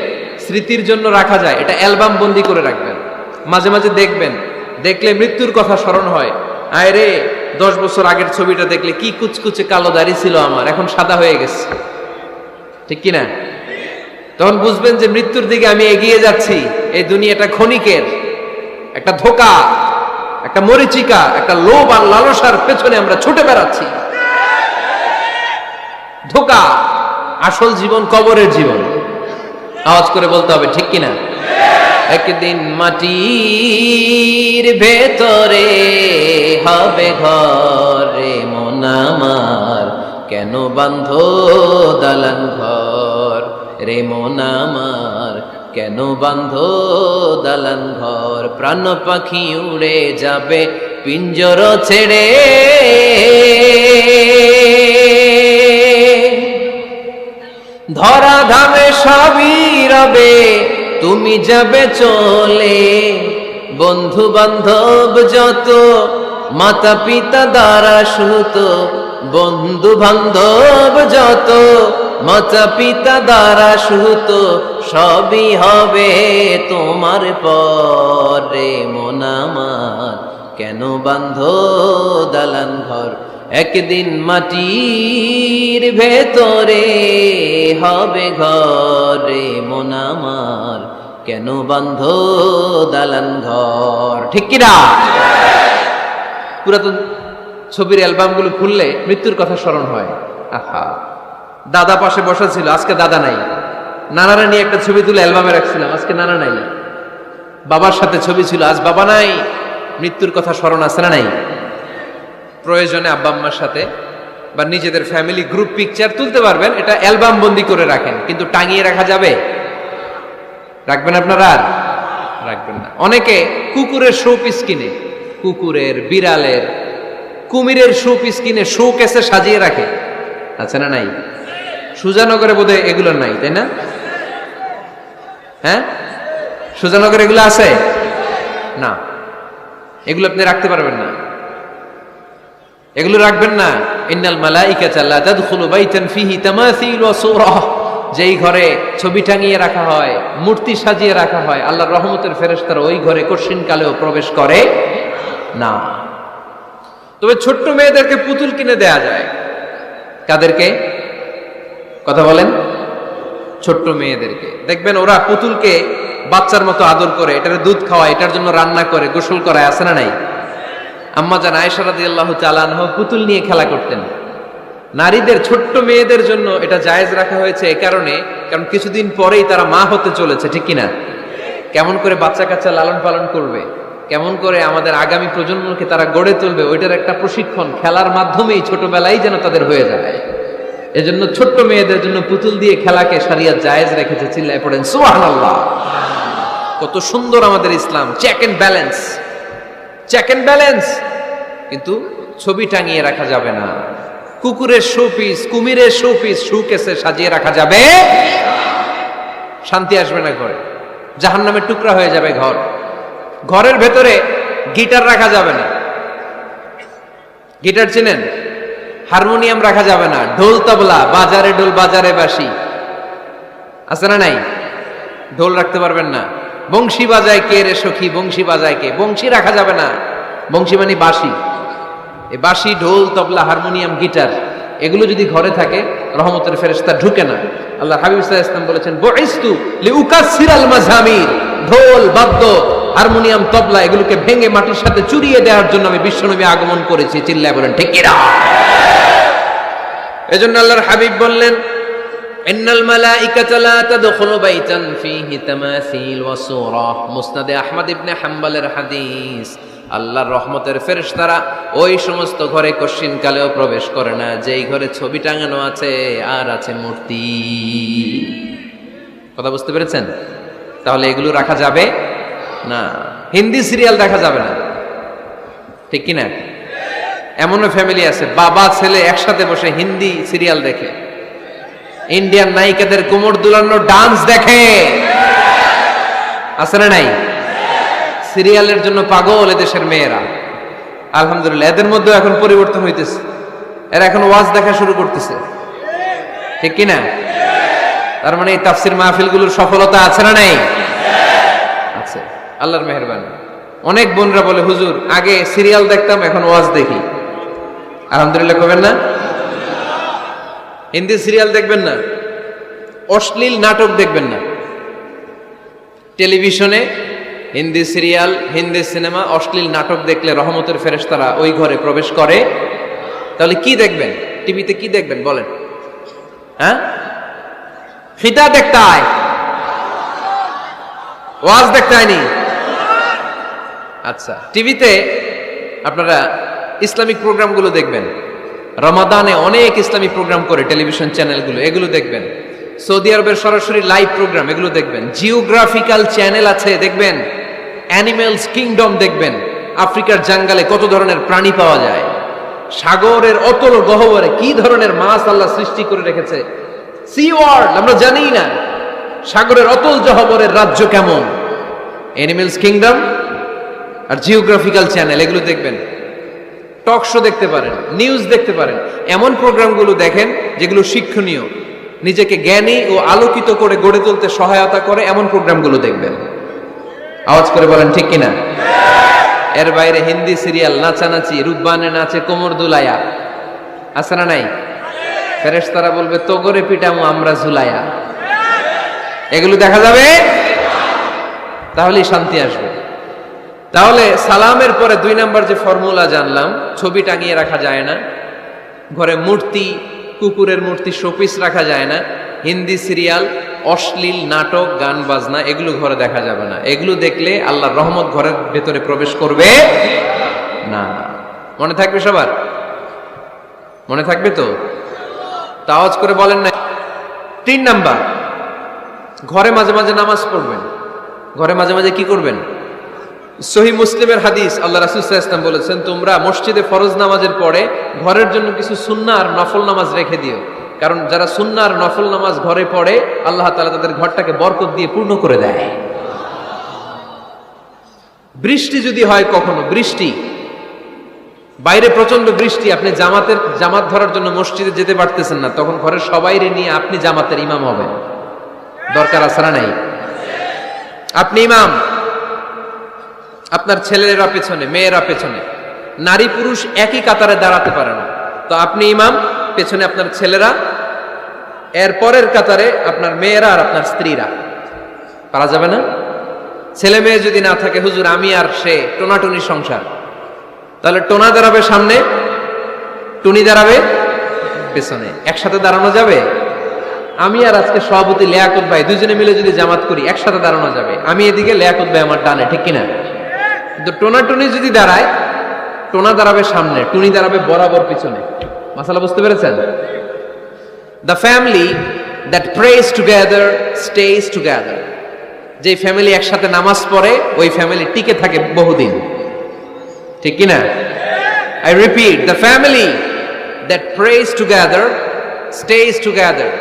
স্মৃতির জন্য রাখা যায়। এটা অ্যালবাম বন্দি করে রাখবেন। মাঝে মাঝে দেখবেন, দেখলে মৃত্যুর কথা স্মরণ হয়। আয় রে, 10 বছর আগের ছবিটা দেখলে কি কুচকুচে কালো দাড়ি ছিল আমার, এখন সাদা হয়ে গেছে, ঠিক কিনা? তখন বুঝবেন যে মৃত্যুর দিকে আমি এগিয়ে যাচ্ছি। এই দুনিয়াটা ক্ষণিকের, একটা ধোঁকা, একটা মরিচিকা, একটা লোভ আর লালসার পেছনে আমরা ছুটে বেড়াচ্ছি। ধোঁকা। আসল জীবন কবরের জীবন। আওয়াজ করে বলতে হবে, ঠিক কিনা? একদিন মাটির ভেতরে হবে ঘরে মন আমার, কেন বাঁধো দালান ঘর রে মন আমার, কেন বাঁধো দালান ঘর। প্রাণ পাখি উড়ে যাবে পিঞ্জর ছেড়ে, ধরা ধামে সবই রবে তুমি যাবে চলে। বন্ধু বান্ধব যত, মাতা পিতা দ্বারা সুত, বন্ধু বান্ধব যত, মাতা পিতা দ্বারা সুত, সবই হবে তোমার পরে মন আমার, কেন বাঁধো দালান ঘর, একদিন মাটির ভেতরে হবে ঘরে মন আমার, কেন বাঁধো দালান ঘর। ঠিক কিনা? পুরাতন ছবির অ্যালবামগুলো খুললে মৃত্যুর কথা স্মরণ হয়। আহা, দাদা পাশে বসা ছিল, আজকে দাদা নাই। নানারা নিয়ে একটা ছবি তুলে অ্যালবামে রাখছিলাম, আজকে নানা নাই। বাবার সাথে ছবি ছিল, আজ বাবা নাই। মৃত্যুর কথা স্মরণ আছে না নাই? প্রয়োজনে আব্বা আম্মার সাথে বা নিজেদের ফ্যামিলি গ্রুপ পিকচার তুলতে পারবেন, এটা অ্যালবাম বন্দি করে রাখেন, কিন্তু টাঙিয়ে রাখা যাবে? রাখবেন আপনারা? আর রাখবেন না। অনেকে কুকুরের শো পিস কিনে, কুকুরের, বিড়ালের, কুমিরের শো পিস কিনে শো কেসে সাজিয়ে রাখে, আছে না নাই? সুজানগরে বোধহয় এগুলো নাই, তাই না? হ্যাঁ, সুজানগরে এগুলো আছে না? এগুলো আপনি রাখতে পারবেন না, এগুলো রাখবেন না। ইন্নাল মালাইকাতা লা তাদখুলু বাইতান ফিহি তামাসিল ওয়া সূরা, যেই ঘরে ছবি টাঙিয়ে রাখা হয়, মূর্তি সাজিয়ে রাখা হয়, আল্লাহর রহমতের ফেরেশতারা ওই ঘরে কঠিন কালেও প্রবেশ করে না। তবে ছোট্ট মেয়েদেরকে পুতুল কিনে দেয়া যায়। কাদেরকে? কথা বলেন। ছোট্ট মেয়েদেরকে দেখবেন, ওরা পুতুলকে বাচ্চার মতো আদর করে, এটার দুধ খাওয়ায়, এটার জন্য রান্না করে, গোসল করায়, আছে না নাই? আম্মা জান আয়েশা রাদিয়াল্লাহু তাআলা আনহা পুতুল নিয়ে খেলা করতেন। নারীদের, ছোট্ট মেয়েদের জন্য এটা জায়েজ রাখা হয়েছে এই কারণে, কারণ কিছুদিন পরেই তারা মা হতে চলেছে, ঠিক কিনা? কেমন করে বাচ্চা কাচ্চা লালন পালন করবে, কেমন করে আমাদের আগামী প্রজন্মকে তারা গড়ে তুলবে, ওইটার একটা প্রশিক্ষণ খেলার মাধ্যমেই ছোটবেলায় যেন তাদের হয়ে যায়। এজন্য ছোট্ট মেয়েদের জন্য পুতুল দিয়ে খেলাকে শরিয়ত জায়েজ রেখেছে। চিল্লায় পড়েন সুবহানাল্লাহ। কত সুন্দর আমাদের ইসলাম, check and balance, check and balance. কিন্তু ছবি টাঙিয়ে রাখা যাবে না। কুকুরের শোপিস, কুমিরের শোপিস শোকেসে সাজিয়ে রাখা যাবে, শান্তি আসবে না ঘরে, জাহান্নামের টুকরা হয়ে যাবে ঘর। ঘরের ভেতরে গিটার রাখা যাবে না। গিটার চেনেন? হারমোনিয়াম রাখা যাবে না। ঢোল তবলা, বাজারে ঢোল বাজারে বাঁশি, আছে না নাই? ঢোল রাখতে পারবেন না। বংশী বাজায় কে রে সখী, বংশী বাজায় কে? বংশী রাখা যাবে না। বংশী মানে বাঁশি। এই বাঁশি, ঢোল, তবলা, হারমোনিয়াম, গিটার, এগুলো যদি ঘরে থাকে রহমতের ফেরেশতা ঢুকে না। আল্লাহ হাবিব সাল্লাল্লাহু আলাইহি ওয়াসাল্লাম বলেছেন, বুইসতু লিউকাসসিরাল মাযামির, ঢোল, বাদ্য, হারমোনিয়াম, তবলা এগুলোকে ভেঙে মাটির সাথে চুরিয়ে দেওয়ার জন্য আমি বিশ্বনবী আগমন করেছি। চিল্লায় বলেন ঠিক কিনা? এজন্য আল্লাহর হাবিব বললেন, ইন্নাল মালাইকাতা লা তাদখুলু বাইতান ফীহি তামাসিল ওয়া সূরা। মুসনাদে আহমদ ইবনে হাম্বলের হাদিস। আল্লাহর রহমতের ফেরেশতারা ওই সমস্ত ঘরে কশিন কালেও প্রবেশ করে না যেই ঘরে ছবি টাঙানো আছে আর আছে মূর্তি। কথা বুঝতে পেরেছেন? তাহলে এগুলো রাখা যাবে না। হিন্দি সিরিয়াল দেখা যাবে না, ঠিক কিনা? এমনও ফ্যামিলি আছে, বাবা ছেলে একসাথে বসে হিন্দি সিরিয়াল দেখে, ইন্ডিয়ান নায়িকাদের কোমর দুলানো ডান্স দেখে, আছে না নাই? সিরিয়ালের জন্য পাগল এদেশের মেয়েরা। আলহামদুলিল্লাহ, এদের মধ্যে এখন পরিবর্তন হইতেছে। এরা এখন ওয়াজ দেখা শুরু করতেছে, ঠিক কিনা? তার মানে এই তাফসির মাহফিলগুলোর সফলতা আছে না নাই? আছে, আল্লাহর মেহেরবানি। অনেক বোনরা বলে, হুজুর আগে সিরিয়াল দেখতাম, এখন ওয়াজ দেখি। আলহামদুলিল্লাহ করবেন না? হিন্দি সিরিয়াল দেখবেন না, অশ্লীল নাটক দেখবেন না। টেলিভিশনে হিন্দি সিরিয়াল, হিন্দি সিনেমা, অশ্লীল নাটক দেখলে রহমতের ফেরেশতারা ওই ঘরে প্রবেশ করে। তাহলে কি দেখবেন? টিভিতে কি দেখবেন বলেন? হ্যাঁ, ফিতা দেখতে হয়, ওয়াজ দেখতে হয়নি। আচ্ছা, টিভিতে আপনারা ইসলামিক প্রোগ্রামগুলো দেখবেন। রমাদানে অনেক ইসলামিক প্রোগ্রাম করে টেলিভিশন চ্যানেলগুলো, এগুলো দেখবেন। সৌদি আরবের সরাসরি লাইভ প্রোগ্রাম, এগুলো দেখবেন। জিওগ্রাফিক্যাল চ্যানেল আছে, দেখবেন। অ্যানিমেলস কিংডম দেখবেন। আফ্রিকার জঙ্গলে কত ধরনের প্রাণী পাওয়া যায়, সাগরের অতল গহ্বরে কি ধরনের মাছ আল্লাহ সৃষ্টি করে রেখেছে, সি ওয়ার্ল্ড আমরা জানি না। সাগরের অতল গহ্বরের রাজ্য কেমন, অ্যানিমেলস কিংডম আর জিওগ্রাফিক্যাল চ্যানেল, এগুলো দেখবেন। টক শো দেখতে পারেন, নিউজ দেখতে পারেন। এমন প্রোগ্রামগুলো দেখেন যেগুলো শিক্ষণীয়, নিজেকে জ্ঞানী ও আলোকিত করে গড়ে তুলতে সহায়তা করে, এমন প্রোগ্রামগুলো দেখবেন। আওয়াজ করে বলেন ঠিক কিনা? এর বাইরে হিন্দি সিরিয়াল, নাচানাচি, রূপবানে নাচে কোমর দুলায়া, আছে না নাই? ফেরেশতারা বলবে তোগরে পিটামু আমরা ঝুলায়া। এগুলো দেখা যাবে, তাহলেই শান্তি আসবে। তাহলে সালামের পরে 2 নাম্বার যে ফর্মুলা জানলাম, ছবি টাঙিয়ে রাখা যায় না, ঘরে মূর্তি, কুকুরের মূর্তি, শোপিস রাখা যায় না, হিন্দি সিরিয়াল, অশ্লীল নাটক, গান বাজনা এগুলো ঘরে দেখা যাবে না। এগুলো দেখলে আল্লাহর রহমত ঘরের ভেতরে প্রবেশ করবে না। মনে থাকবে সবার? মনে থাকবে তো? আওয়াজ করে বলেন না। 3 নাম্বার, ঘরে মাঝে মাঝে নামাজ পড়বেন। ঘরে মাঝে মাঝে কি করবেন? সহিহ মুসলিমের হাদিস, আল্লাহ রাসূল সাল্লাল্লাহু আলাইহি ওয়াসাল্লাম বলেছেন, তোমরা মসজিদে ফরজ নামাজের পরে ঘরের জন্য কিছু সুন্নাহ আর নফল নামাজ রেখে দিও। কারণ যারা সুন্নাহ আর নফল নামাজ ঘরে পড়ে, আল্লাহ তাআলা তাদের ঘরটাকে বরকত দিয়ে পূর্ণ করে দেয়। বৃষ্টি যদি হয় কখনো, বৃষ্টি, বাইরে প্রচন্ড বৃষ্টি, আপনি জামাত ধরার জন্য মসজিদে যেতে পারতেছেন না, তখন ঘরের সবাইরে নিয়ে আপনি জামাতের ইমাম হবেন। দরকার আছে না নাই? আপনি ইমাম, আপনার ছেলেরা পেছনে, মেয়েরা পেছনে, নারী পুরুষ একই কাতারে দাঁড়াতে পারে না, তো আপনি ইমাম, পেছনে আপনার ছেলেরা, এর পরের কাতারে আপনার মেয়েরা আর আপনার স্ত্রীরা। পারা যাবে না? ছেলে মেয়ে যদি না থাকে, হুজুর আমি আর সে টোনাটুনি সংসার, তাহলে টোনা দাঁড়াবে সামনে, টুনি দাঁড়াবে পেছনে, একসাথে দাঁড়ানো যাবে? আমি আর আজকে সভাপতি লিয়াকত ভাই দুজনে মিলে যদি জামাত করি, একসাথে দাঁড়ানো যাবে। আমি এদিকে, লিয়াকত ভাই আমার ডানে, ঠিক কিনা? কিন্তু টোনা টুনি যদি দাঁড়ায়, টোনা দাঁড়াবে সামনে, টুনি দাঁড়াবে বরাবর পিছনে। মাসালা বুঝতে পেরেছেন? The family that prays together stays together. যে ফ্যামিলি একসাথে নামাজ পড়ে, ওই ফ্যামিলি টিকে থাকে বহুদিন, ঠিক কিনা? I repeat, the family that prays together stays together.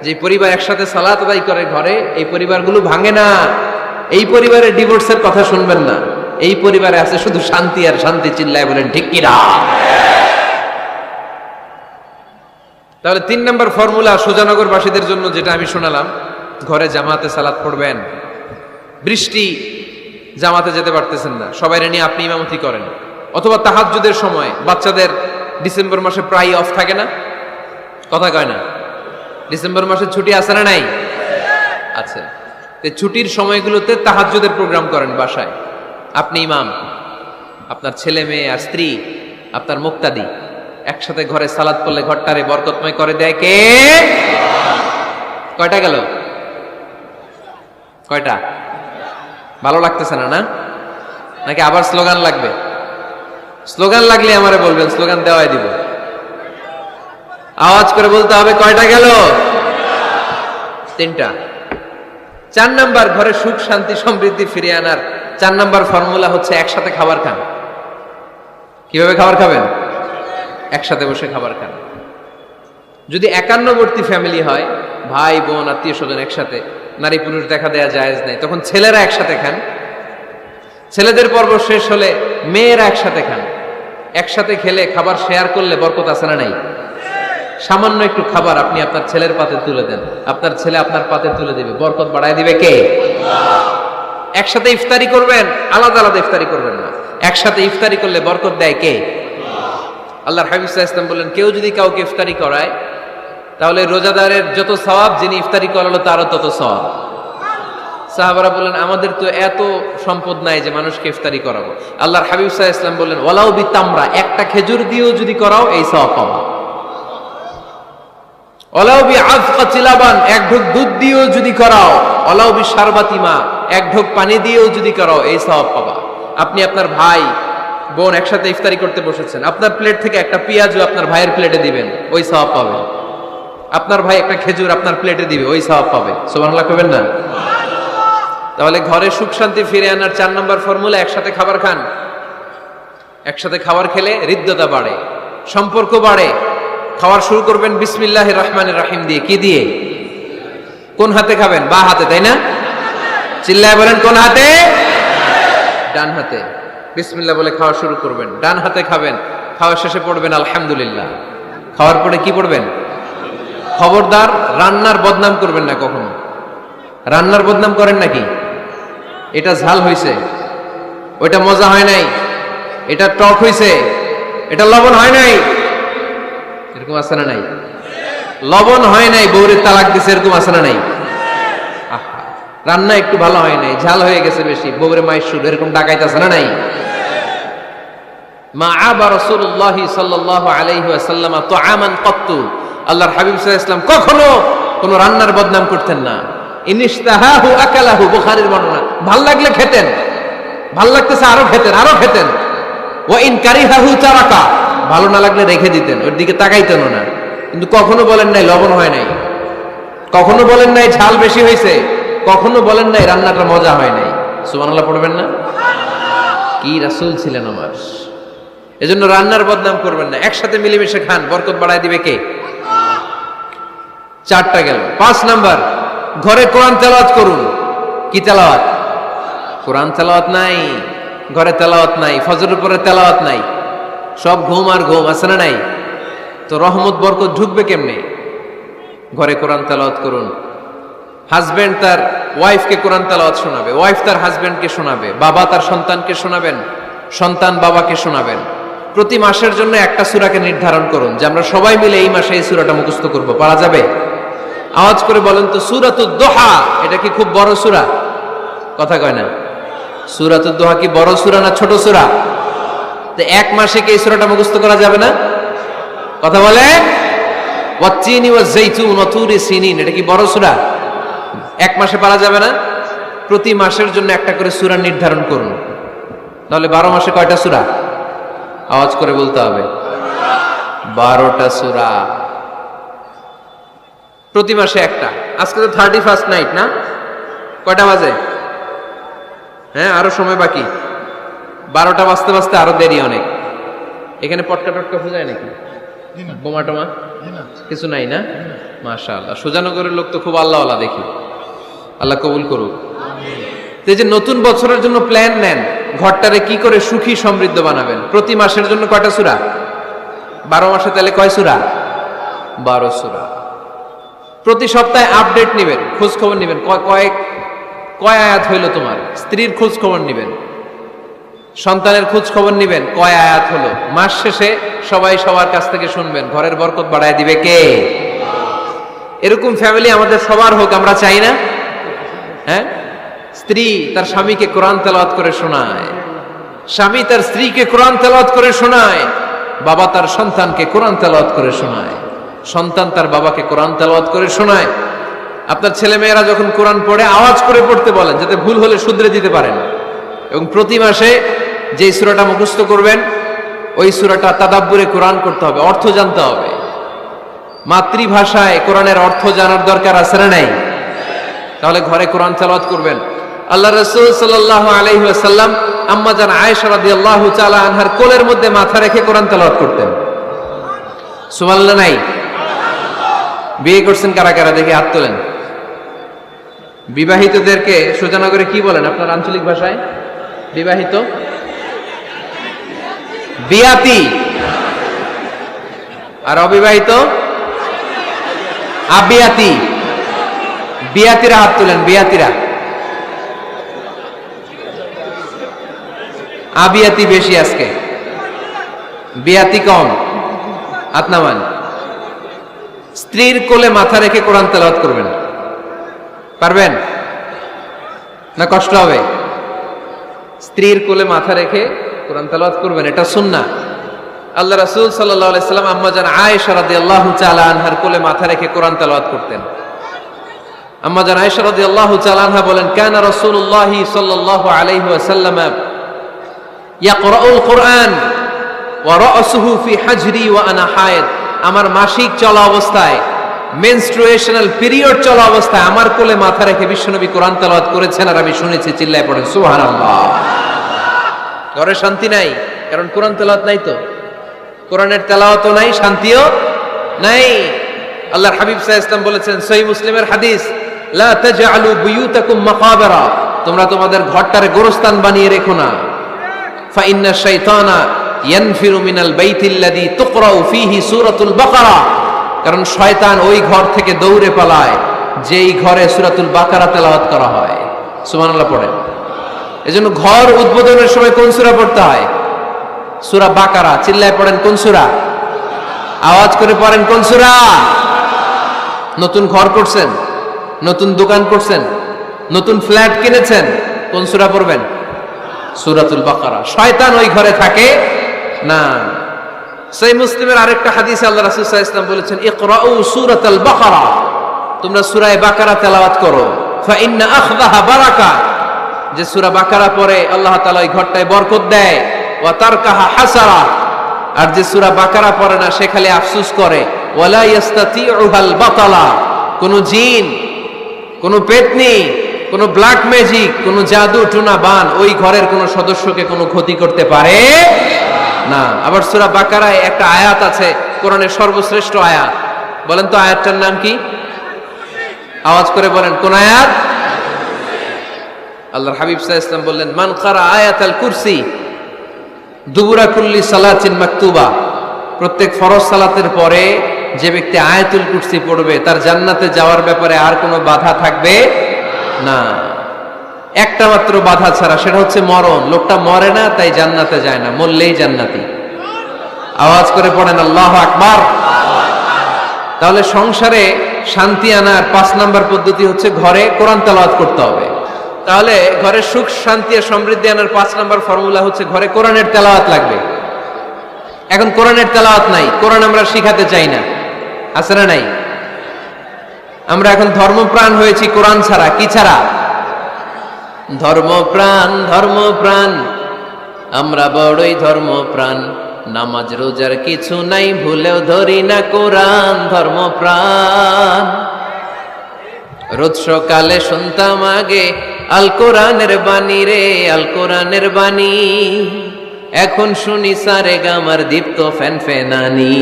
যে পরিবার একসাথে সালাত আদায় করে ঘরে, এই পরিবারগুলো ভাঙে না। এই পরিবারে ডিভোর্সের কথা শুনবেন না। এই পরিবারে আছে শুধু শান্তি আর শান্তি। চিল্লায় বলেন ঠিক কিনা? তাহলে 3 নাম্বার ফর্মুলা সুজানগরবাসীদের জন্য যেটা আমি শোনালাম, ঘরে জামাতে সালাত পড়বেন। বৃষ্টি, জামাতে যেতে পারতেছেন না, সবাইরে নিয়ে আপনি ইমামতি করেন। অথবা তাহাজ্জুদের সময়, বাচ্চাদের ডিসেম্বর মাসে প্রায় অফ থাকে না? কথা কয় না? ডিসেম্বর মাসে ছুটি আছে না নাই? আছে। ছুটির সময়গুলোতে তাহাজ্জুদের প্রোগ্রাম করেন বাসায়। আপনি ইমাম, আপনার ছেলে মেয়ে আর স্ত্রী, আপনার মুক্তাদি, একসাথে ঘরে সালাত পড়লে ঘরটারে বরকতময় করে দেয় কে? কয়টা গেল? কয়টা? ভালো লাগতেছে না? নাকি আবার স্লোগান লাগবে? স্লোগান লাগলে আমারে বলবেন, স্লোগান দেওয়াই দিব। আওয়াজ করে বলতে হবে, কয়টা গেল? 3টা। 4 নাম্বার, ঘরে সুখ শান্তি সমৃদ্ধি ফিরিয়ে আনার 4 নাম্বার ফর্মুলা হচ্ছে একসাথে খাবার খান। কিভাবে খাবার খাবেন? একসাথে বসে খাবার খান। যদি একান্নবর্তী ফ্যামিলি হয়, ভাই বোন আত্মীয় স্বজন একসাথে, নারী পুরুষ দেখা দেয়া জায়েজ নেই, তখন ছেলেরা একসাথে খান। ছেলেদের পর্ব শেষ হলে মেয়েরা একসাথে খান। একসাথে খেলে, খাবার শেয়ার করলে বরকত আছে না নাই? সামান্য একটু খাবার আপনি আপনার ছেলের পাতে তুলে দেন, আপনার ছেলে আপনার পাতে তুলে দিবে, বরকত বাড়ায় দিবে কে? একসাথে ইফতারি করবেন, আলাদা আলাদা ইফতারি করবেন না। একসাথে ইফতারি করলে বরকত দেয় কে? আল্লাহর হাবিব সাল্লাল্লাহু আলাইহি ওয়াসাল্লাম বললেন, কেউ যদি কাউকে ইফতারি করায়, তাহলে রোজাদারের যত সওয়াব, যিনি ইফতারি করালো তারও তত সওয়াব। সাহাবারা বললেন, আমাদের তো এত সম্পদ নাই যে মানুষকে ইফতারি করাবো। আল্লাহর হাবিব সাল্লাল্লাহু আলাইহি ওয়াসাল্লাম বললেন, ওয়ালাউ বিতামরা, একটা খেজুর দিয়েও যদি করাও এই সওয়াব পাবা। ওয়ালাউ বিআযকাতি লাবান, এক ঢোক দুধ দিয়েও যদি করাও, ওয়ালাউ বিশারবাতি মা, এক ঢোক পানি দিয়েও যদি করাও, এই সওয়াব পাবা। আপনি আপনার ভাই বোন একসাথে ইফতারি করতে বসেছেন, আপনার প্লেট থেকে একটা পেঁয়াজও আপনার ভাইয়ের প্লেটে দিবেন, ওই সওয়াব পাবেন। আপনার ভাই একটা খেজুর আপনার প্লেটে দিবে, ওই সওয়াব পাবে। সুবহানাল্লাহ কইবেন না? তাহলে ঘরে সুখ শান্তি ফিরে আনার 4 নম্বর ফর্মুলা, একসাথে খাবার খান। একসাথে খাবার খেলে হৃদ্যতা বাড়ে, সম্পর্ক বাড়ে। খাবার শুরু করবেন বিসমিল্লাহির রহমানির রহিম দিয়ে। কি দিয়ে? কোন হাতে খাবেন? বা হাতে, তাই না? চিল্লায় বলেন, কোন হাতে? ডান হাতে। বিসমিল্লাহ বলে খাওয়া শুরু করবেন, ডান হাতে খাবেন। খাওয়া শেষে পড়বেন আলহামদুলিল্লাহ। খাওয়ার পরে কি পড়বেন? খবরদার রান্নার বদনাম করবেন না কখনো। রান্নার বদনাম করেন নাকি? এটা ঝাল হয়েছে, ওইটা মজা হয় নাই, এটা টক হইছে, এটা লবণ হয় নাই, এরকম আছে না নাই? লবণ হয় নাই, বউরের তালাক দিছে, এরকম আছে না নাই? আহা, রান্না একটু ভালো হয় নাই, ঝাল হয়ে গেছে বেশি, বউরে মাইশুর, এরকম ডাকাইতেছে না নাই? মা আবা রাসূলুল্লাহ সাল্লাল্লাহু আলাইহি ওয়াসাল্লাম তুআমান ক্বাত্তু, আল্লাহর হাবিব সাল্লাল্লাহু আলাইহি ওয়াসাল্লাম কখনো কোন রান্নার বদনাম করতেন না। ইনিশতাহাহু আকালাহু, বুখারীর বর্ণনা। ভাল লাগলে খেতেন, ভাল লাগতেছে আরো খেতেন, আরো খেতেন। ওয়া ইন কারিহাহু তারাকা, ভালো না লাগলে রেখে দিতেন, ওর দিকে তাকাইতেন না। কিন্তু কখনো বলেন নাই লবণ হয় নাই, কখনো বলেন নাই ঝাল বেশি হয়েছে, কখনো বলেন নাই রান্নাটা মজা হয় নাই। সুবহানাল্লাহ পড়বেন না? কি রাসূল ছিলেন আমার। এজন্য রান্নার বদনাম করবেন না, একসাথে মিলেমিশে খান, বরকত বাড়ায় দিবে কে? চারটা গেল। 5 নাম্বার, ঘরে কোরআন তেলাওয়াত করুন। কি তেলাওয়াত? কোরআন তেলাওয়াত নাই, ঘরে তেলাওয়াত নাই, ফজরের পরে তেলাওয়াত নাই, সব ঘুম আর ঘুম, আছে না নাই? তো রহমত বরকত ঢুকবে কেমনে? ঘরে কোরআন তেলাওয়াত করুন। হাজবেন্ড তার ওয়াইফকে কোরআন তেলাওয়াত শোনাবে, ওয়াইফ তার হাজবেন্ডকে শোনাবে, বাবা তার সন্তানকে শোনাবেন, সন্তান বাবাকে শোনাবেন। প্রতি মাসের জন্য একটা সূরাকে নির্ধারণ করুন যে আমরা সবাই মিলে এই মাসে এই সূরাটা মুখস্থ করব। পারা যাবে? আওয়াজ করে বলেন তো, সূরাতুদ দোহা এটা কি খুব বড় সূরা? কথা কয় না। সূরাতুদ দোহা কি বড় সূরা না ছোট সূরা? তো এক মাসে কি এই সূরাটা মুখস্থ করা যাবে না? কথা বলে। ওয়াত্তিনি ওয়াজ-যাইতুন ওয়া তুরি সিনিন, এটা কি বড় সূরা? এক মাসে পারা যাবে না? প্রতি মাসের জন্য একটা করে সূরা নির্ধারণ করুন। তাহলে 12 মাসে কয়টা সূরা? আওয়াজ করে বলতে হবে, 12টা সূরা। প্রতি মাসে একটা। আজকে তো 31st নাইট না? কয়টা বাজে? হ্যাঁ, আরো সময় বাকি। 12টা বাজতে বাজতে আরো দেরি অনেক। এখানে পটকা টটকা ফুজায় নাকি? বোমা টোমা কিছু নাই না? মাশাআল্লাহ, সুজানগরের লোক তো খুব আল্লাহওয়ালা দেখি। আল্লাহ কবুল করুক। এই যে নতুন বছরের জন্য প্ল্যান নেন, ঘরটারে কি করে সুখী সমৃদ্ধ বানাবেন। প্রতি মাসের জন্য কয়টা সূরা? 12 মাসে তাহলে কয় সূরা? 12 সূরা। প্রতি সপ্তাহে আপডেট নেবেন, খোঁজ খবর নেবেন, কয় আয়াত হইল তোমার। স্ত্রীর খোঁজ খবর নেবেন, সন্তানের খোঁজ খবর নেবেন, কয় আয়াত হলো। মাস শেষে সবাই সবার কাছ থেকে শুনবেন, ঘরের বরকত বাড়ায় দিবে কে? এরকম ফ্যামিলি আমাদের সবার হোক, আমরা চাই না? হ্যাঁ, স্ত্রী তার স্বামীকে কোরআন তেলাওয়াত করে শোনায়, স্বামী তার স্ত্রীকে কোরআন তেলাওয়াত করে শোনায়, বাবা তার সন্তানকে কোরআন তেলাওয়াত করে শোনায়, সন্তান তার বাবাকে কোরআন তেলাওয়াত করে শোনায়। আপনার ছেলে মেয়েরা যখন কোরআন পড়ে আওয়াজ করে পড়তে বলেন, যাতে ভুল হলে শুধরে দিতে পারেন। এবং প্রতি মাসে যে সূরাটা মুখস্থ করবেন, ওই সূরাটা তাদাব্বুরে কোরআন করতে হবে, অর্থ জানতে হবে। মাতৃভাষায় কোরআনের অর্থ জানার দরকার আছে না নাই? তাহলে ঘরে কোরআন তেলাওয়াত করবেন। আল্লাহ রাসূল সাল্লাল্লাহু আলাইহি ওয়াসাল্লাম আম্মা জান আয়েশা রাদিয়াল্লাহু তাআলা আনহার কোলের মধ্যে মাথা রেখে কোরআন তেলাওয়াত করতেন। সুবহানাল্লাহ নাই? বিয়ে করছেন কারা কারা দেখি হাত তোলেন। বিবাহিতদেরকে সুজানগরে কি বলেন আপনার আঞ্চলিক ভাষায়? বিবাহিত বিয়াতি, আর অবিবাহিত আবিয়াতি। বিয়াতিরা হাত তুলেন, বিয়াতিরা। আবিয়াতি বেশি আজকে, বিয়াতি কম। হাত নামান। স্ত্রীর কোলে মাথা রেখে কোরআন তেলাওয়াত করবেন, পারবেন না? কষ্ট হবে? স্ত্রীর কোলে মাথা রেখে কোরআন তেলাওয়াত করবেন, এটা সুন্নাহ। আল্লাহ রাসূল সাল্লাল্লাহু আলাইহি সাল্লাম আম্মা জান আয়েশা রাদিয়াল্লাহু তাআলা আনহার কোলে মাথা রেখে কোরআন তেলাওয়াত করতেন। আম্মা জান আয়েশা রাদিয়াল্লাহু তাআলা আনহা বলেন, কানা রাসূলুল্লাহ সাল্লাল্লাহু আলাইহি ওয়াসাল্লাম ইয়াকরাউল কুরআন ওয়া রাসুহু ফি হাজরি ওয়া আনা হায়েদ। আমার মাসিক চলা অবস্থায়, মেনস্ট্রুয়েশনাল পিরিয়ড চলা অবস্থায় আমার কোলে মাথা রেখে বিশ্বনবী কোরআন তেলাওয়াত করেছেন, আর আমি শুনেছি। চিল্লায় পড়েন সুবহানাল্লাহ। ঘরে শান্তি নাই, কারণ কোরআন তেলাওয়াত নাই। তো কোরআনের তেলাওয়াতও নাই, শান্তিও নাই। আল্লাহর হাবিব সাল্লাল্লাহু আলাইহি ওয়াসাল্লাম বলেছেন, সহিহ মুসলিমের হাদিস, লা তাজআলু বুয়ুতাকুম মাকাবিরা, তোমরা তোমাদের ঘরটারে গোরস্থান বানিয়ে রেখো না। ফা ইন্না শাইতানা ইয়ানফিরু মিনাল বাইতিল্লাযী তুকরাউ ফীহি সূরাতুল বাকারা, কারণ শয়তান ওই ঘর থেকে দৌড়ে পালায় যেই ঘরে সূরাতুল বাকারা তেলাওয়াত করা হয়। সুবহানাল্লাহ পড়েন। এজন্য ঘর উদ্বোধনের সময় কোন সূরা পড়তে হয়? সূরা বাকারা। চিল্লায় পড়েন কোন সূরা? আওয়াজ করে পড়েন কোন সূরা? নতুন ঘর করছেন, নতুন দোকান করছেন, নতুন ফ্ল্যাট কিনেছেন, কোন সূরা পড়বেন? সূরাতুল বাকারা। শয়তান ওই ঘরে থাকে না। সহিহ মুসলিমের আরেকটা হাদিসে আল্লাহ রাসূল সাল্লাল্লাহু আলাইহি ওয়াসাল্লাম বলেছেন, ইকরাউ সূরাতাল বাকারা, তোমরা সূরা বাকারা তেলাওয়াত করো, ফা ইন্না আখযাহা বারাকা, যে সূরা বাকারা পড়ে আল্লাহ তাআলা ওই ঘরটায় বরকত দেয়, ওয়া তারকাহা হাসারা, আর যে সূরা বাকারা পড়ে না সে খালি আফসোস করে, ওয়ালা ইস্তাতিউহাল বাতালা, কোন জিন, কোন পেতনি, কোন ব্ল্যাক ম্যাজিক, কোন জাদু টুনা বান ওই ঘরের কোন সদস্যকে কোনো ক্ষতি করতে পারে না। আবার সূরা বাকারায় একটা আয়াত আছে, কোরআনের সর্বশ্রেষ্ঠ আয়াত, বলেন তো আয়াতটার নাম কি? আওয়াজ করে বলেন কোন আয়াত? আল্লাহর হাবিব সাল্লাল্লাহু আলাইহি ওয়াসাল্লাম বললেন, মান কারা আয়াতাল কুরসি দুবুরা কুল্লি সালাতিন মাকতুবা, প্রত্যেক ফরজ সালাতের পরে যে ব্যক্তি আয়াতুল কুরসি পড়বে তার জান্নাতে যাওয়ার ব্যাপারে আর কোনো বাধা থাকবে না, একটা মাত্র বাধা ছাড়া, সেটা হচ্ছে মরণ। লোকটা মরে না তাই জান্নাতে যায় না, মরলেই জান্নাতি। আওয়াজ করে পড়েন আল্লাহু আকবার। তাহলে সংসারে শান্তি আনার 5 নাম্বার পদ্ধতি হচ্ছে ঘরে কোরআন তেলাওয়াত করতে হবে। তাহলে ঘরে সুখ শান্তি আর সমৃদ্ধি আনার 5 নাম্বার ফর্মুলা হচ্ছে ঘরে কোরআনের তেলাওয়াত লাগবে। এখন কোরআনের তেলাওয়াত নাই, কোরআন আমরা শিখাতে চাই না, আছে না নাই? আমরা এখন ধর্মপ্রাণ হয়েছি কোরআন ছাড়া। কি ছাড়া? ধর্মপ্রাণ, ধর্মপ্রাণ, আমরা বড়ই ধর্মপ্রাণ, নামাজ রোজার কিছু নাই, ভুলেও ধরি না কোরআন। ধর্মপ্রাণ, রোজ সকালে শুনতাম আগে আল কোরআনের বাণী রে, আল কোরআনের বাণী, এখন শুনি সারে গামার দীপ্ত ফ্যান ফেনানি।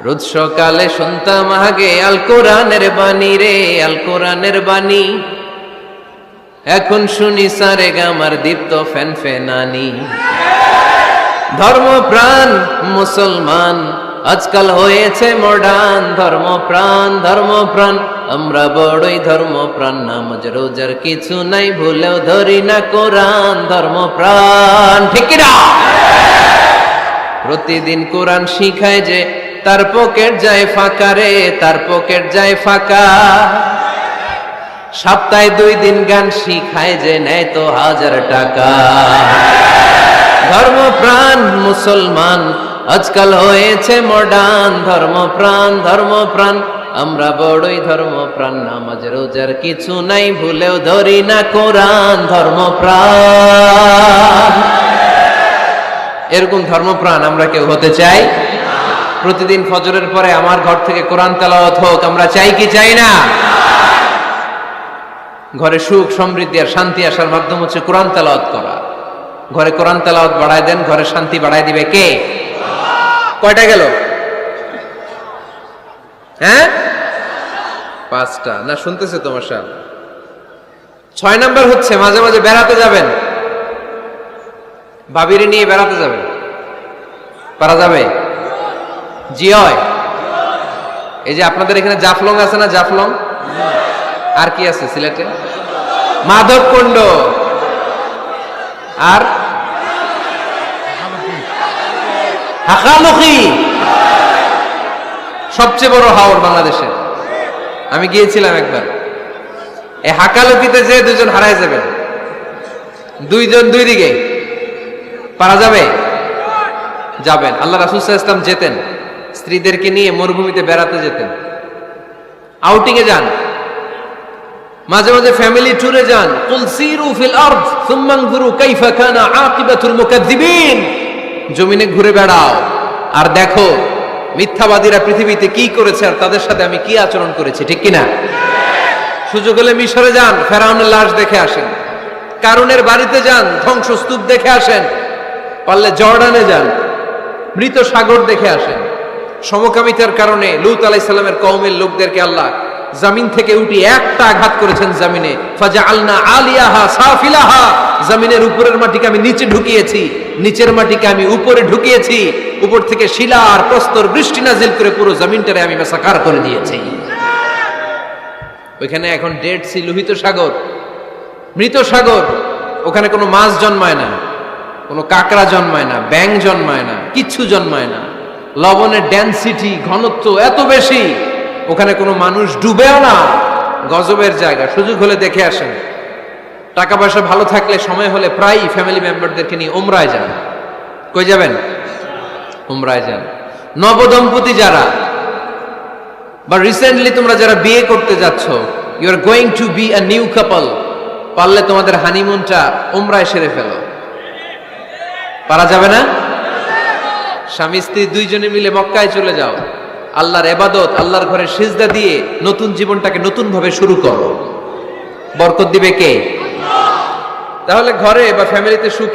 রোজ সকালে শুনতাম আগে আল কোরআনের বাণী রে, আল কোরআনের বাণী, এখন শুনি সারে গামার দীপ্ত ফ্যান ফেনানি। ধর্মপ্রাণ মুসলমান আজকাল হয়েছে মডার্ন। ধর্মপ্রাণ, ধর্মপ্রাণ, আমরা বড়ই ধর্মপ্রাণ, নামাজ রোজার কিছু নাই, ভুলেও ধরি না কোরআন। ধর্মপ্রাণ, ঠিক কি না? প্রতিদিন কোরআন শিখায় যে তার পকেট যায় ফাঁকা রে, তার পকেট যায় ফাঁকা। সপ্তাহে 2 দিন গান শিখায় যে নেয় তো 1000 টাকা। ধর্মপ্রাণ মুসলমান আজকাল হয়েছে মডার্ন। ধর্মপ্রাণ, ধর্মপ্রাণ, আমরা বড়ই ধর্মপ্রাণ, নামাজ রোজার কিছু নাই, ভুলেও ধরি না কোরআন। ধর্মপ্রাণ, এরকম ধর্মপ্রাণ আমরা কেউ হতে চাই? প্রতিদিন ফজরের পরে আমার ঘর থেকে কোরআন তেলাওয়াত হোক, আমরা চাই কি চাই না? ঘরে সুখ সমৃদ্ধি আর শান্তি আসার মাধ্যম হচ্ছে কোরআন তেলাওয়াত করা। ঘরে কোরআন তেলাওয়াত বাড়ায় দেন, ঘরে শান্তি বাড়ায় দিবে কে? কয়টা গেল? হ্যাঁ, 5টা না? শুনতেছে তোমার সাহেব। 6 নাম্বার হচ্ছে মাঝে মাঝে বেড়াতে যাবেন, ভাবিরে নিয়ে বেড়াতে যাবেন। পারা যাবে? জি হয়। এই যে আপনাদের এখানে জাফলং আছে না? জাফলং আর কি আছে সিলেটে? মাধবকুণ্ড আর হাকালুকি, সবচেয়ে বড় হাওর বাংলাদেশে। আমি গিয়েছিলাম একবার। এই হাকালুকিতে যে 2 জন হারায় যাবেন, 2 জন 2 দিকে। পারা যাবে? যাবেন। আল্লাহ রাসূল সাল্লাল্লাহু আলাইহি ওয়াসাল্লাম যেতেন, স্ত্রীদেরকে নিয়ে মরুভূমিতে বেড়াতে যেতেন, আউটিং এ যান, মাঝে মাঝে ফ্যামিলি ট্যুরে যান। কুল সিরু ফিল আরদ সুম্মা আনজুরু কাইফা কানা আকিবাতুল মুকাজ্জিবিন, জমিনে ঘুরে বেড়াও আর দেখো মিথ্যাবাদীরা পৃথিবীতে কি করেছে আর তাদের সাথে আমি কি আচরণ করেছি। ঠিক কিনা? সুযোগ হলে মিশরে যান, ফেরাউনের লাশ দেখে আসেন। কারুনের বাড়িতে যান, ধ্বংসস্তূপ দেখে আসেন। পারলে জর্ডানে যান, মৃত সাগর দেখে আসেন। সমকামিতার কারণে লূত আলাইহিস সালামের কওমের লোকদেরকে আল্লাহ জমিন থেকে উঠিয়ে একটা আঘাত করেছেন জমিনে। ফাজআলনা আলিয়াহা সাফিলাহা, জমিনের উপরের মাটিকে আমি নিচে ঢুকিয়েছি, নিচের মাটিকে আমি উপরে ঢুকিয়েছি। উপর থেকে শিলা আর প্রস্তর বৃষ্টি নাজিল করে পুরো জমিনটারে আমি মাসাকার করে দিয়েছি। ওইখানে এখন ডেড সি, লোহিত সাগর, মৃত সাগর, ওখানে কোনো মাছ জন্মায় না, কোনো কাঁকড়া জন্মায় না, ব্যাঙ জন্মায় না, কিচ্ছু জন্মায় না। লবণের ডেনসিটি, ঘনত্ব এত বেশি, ওখানে কোনো মানুষ ডুবেও না। গজবের জায়গা, সুযোগ হলে দেখে আসেন। টাকা পয়সা ভালো থাকলে সময় হলে প্রায় ফ্যামিলি মেম্বারদেরকে নিয়ে উমরায় যান। কই যাবেন? উমরায় যান। নবদম্পতি যারা, বা রিসেন্টলি তোমরা যারা বিয়ে করতে যাচ্ছ, you are going to be a new couple, পারলে তোমাদের হানিমুনটা উমরায় সেরে ফেলো। পারা যাবে না? স্বামী স্ত্রী দুইজনে মিলে মক্কায় চলে যাও, আল্লাহর ইবাদত, আল্লাহর ঘরে সিজদা দিয়ে নতুন জীবনটাকে নতুন ভাবে শুরু করো। বরকত দিবে কে? তাহলে ঘরে বা ফ্যামিলিতে সুখ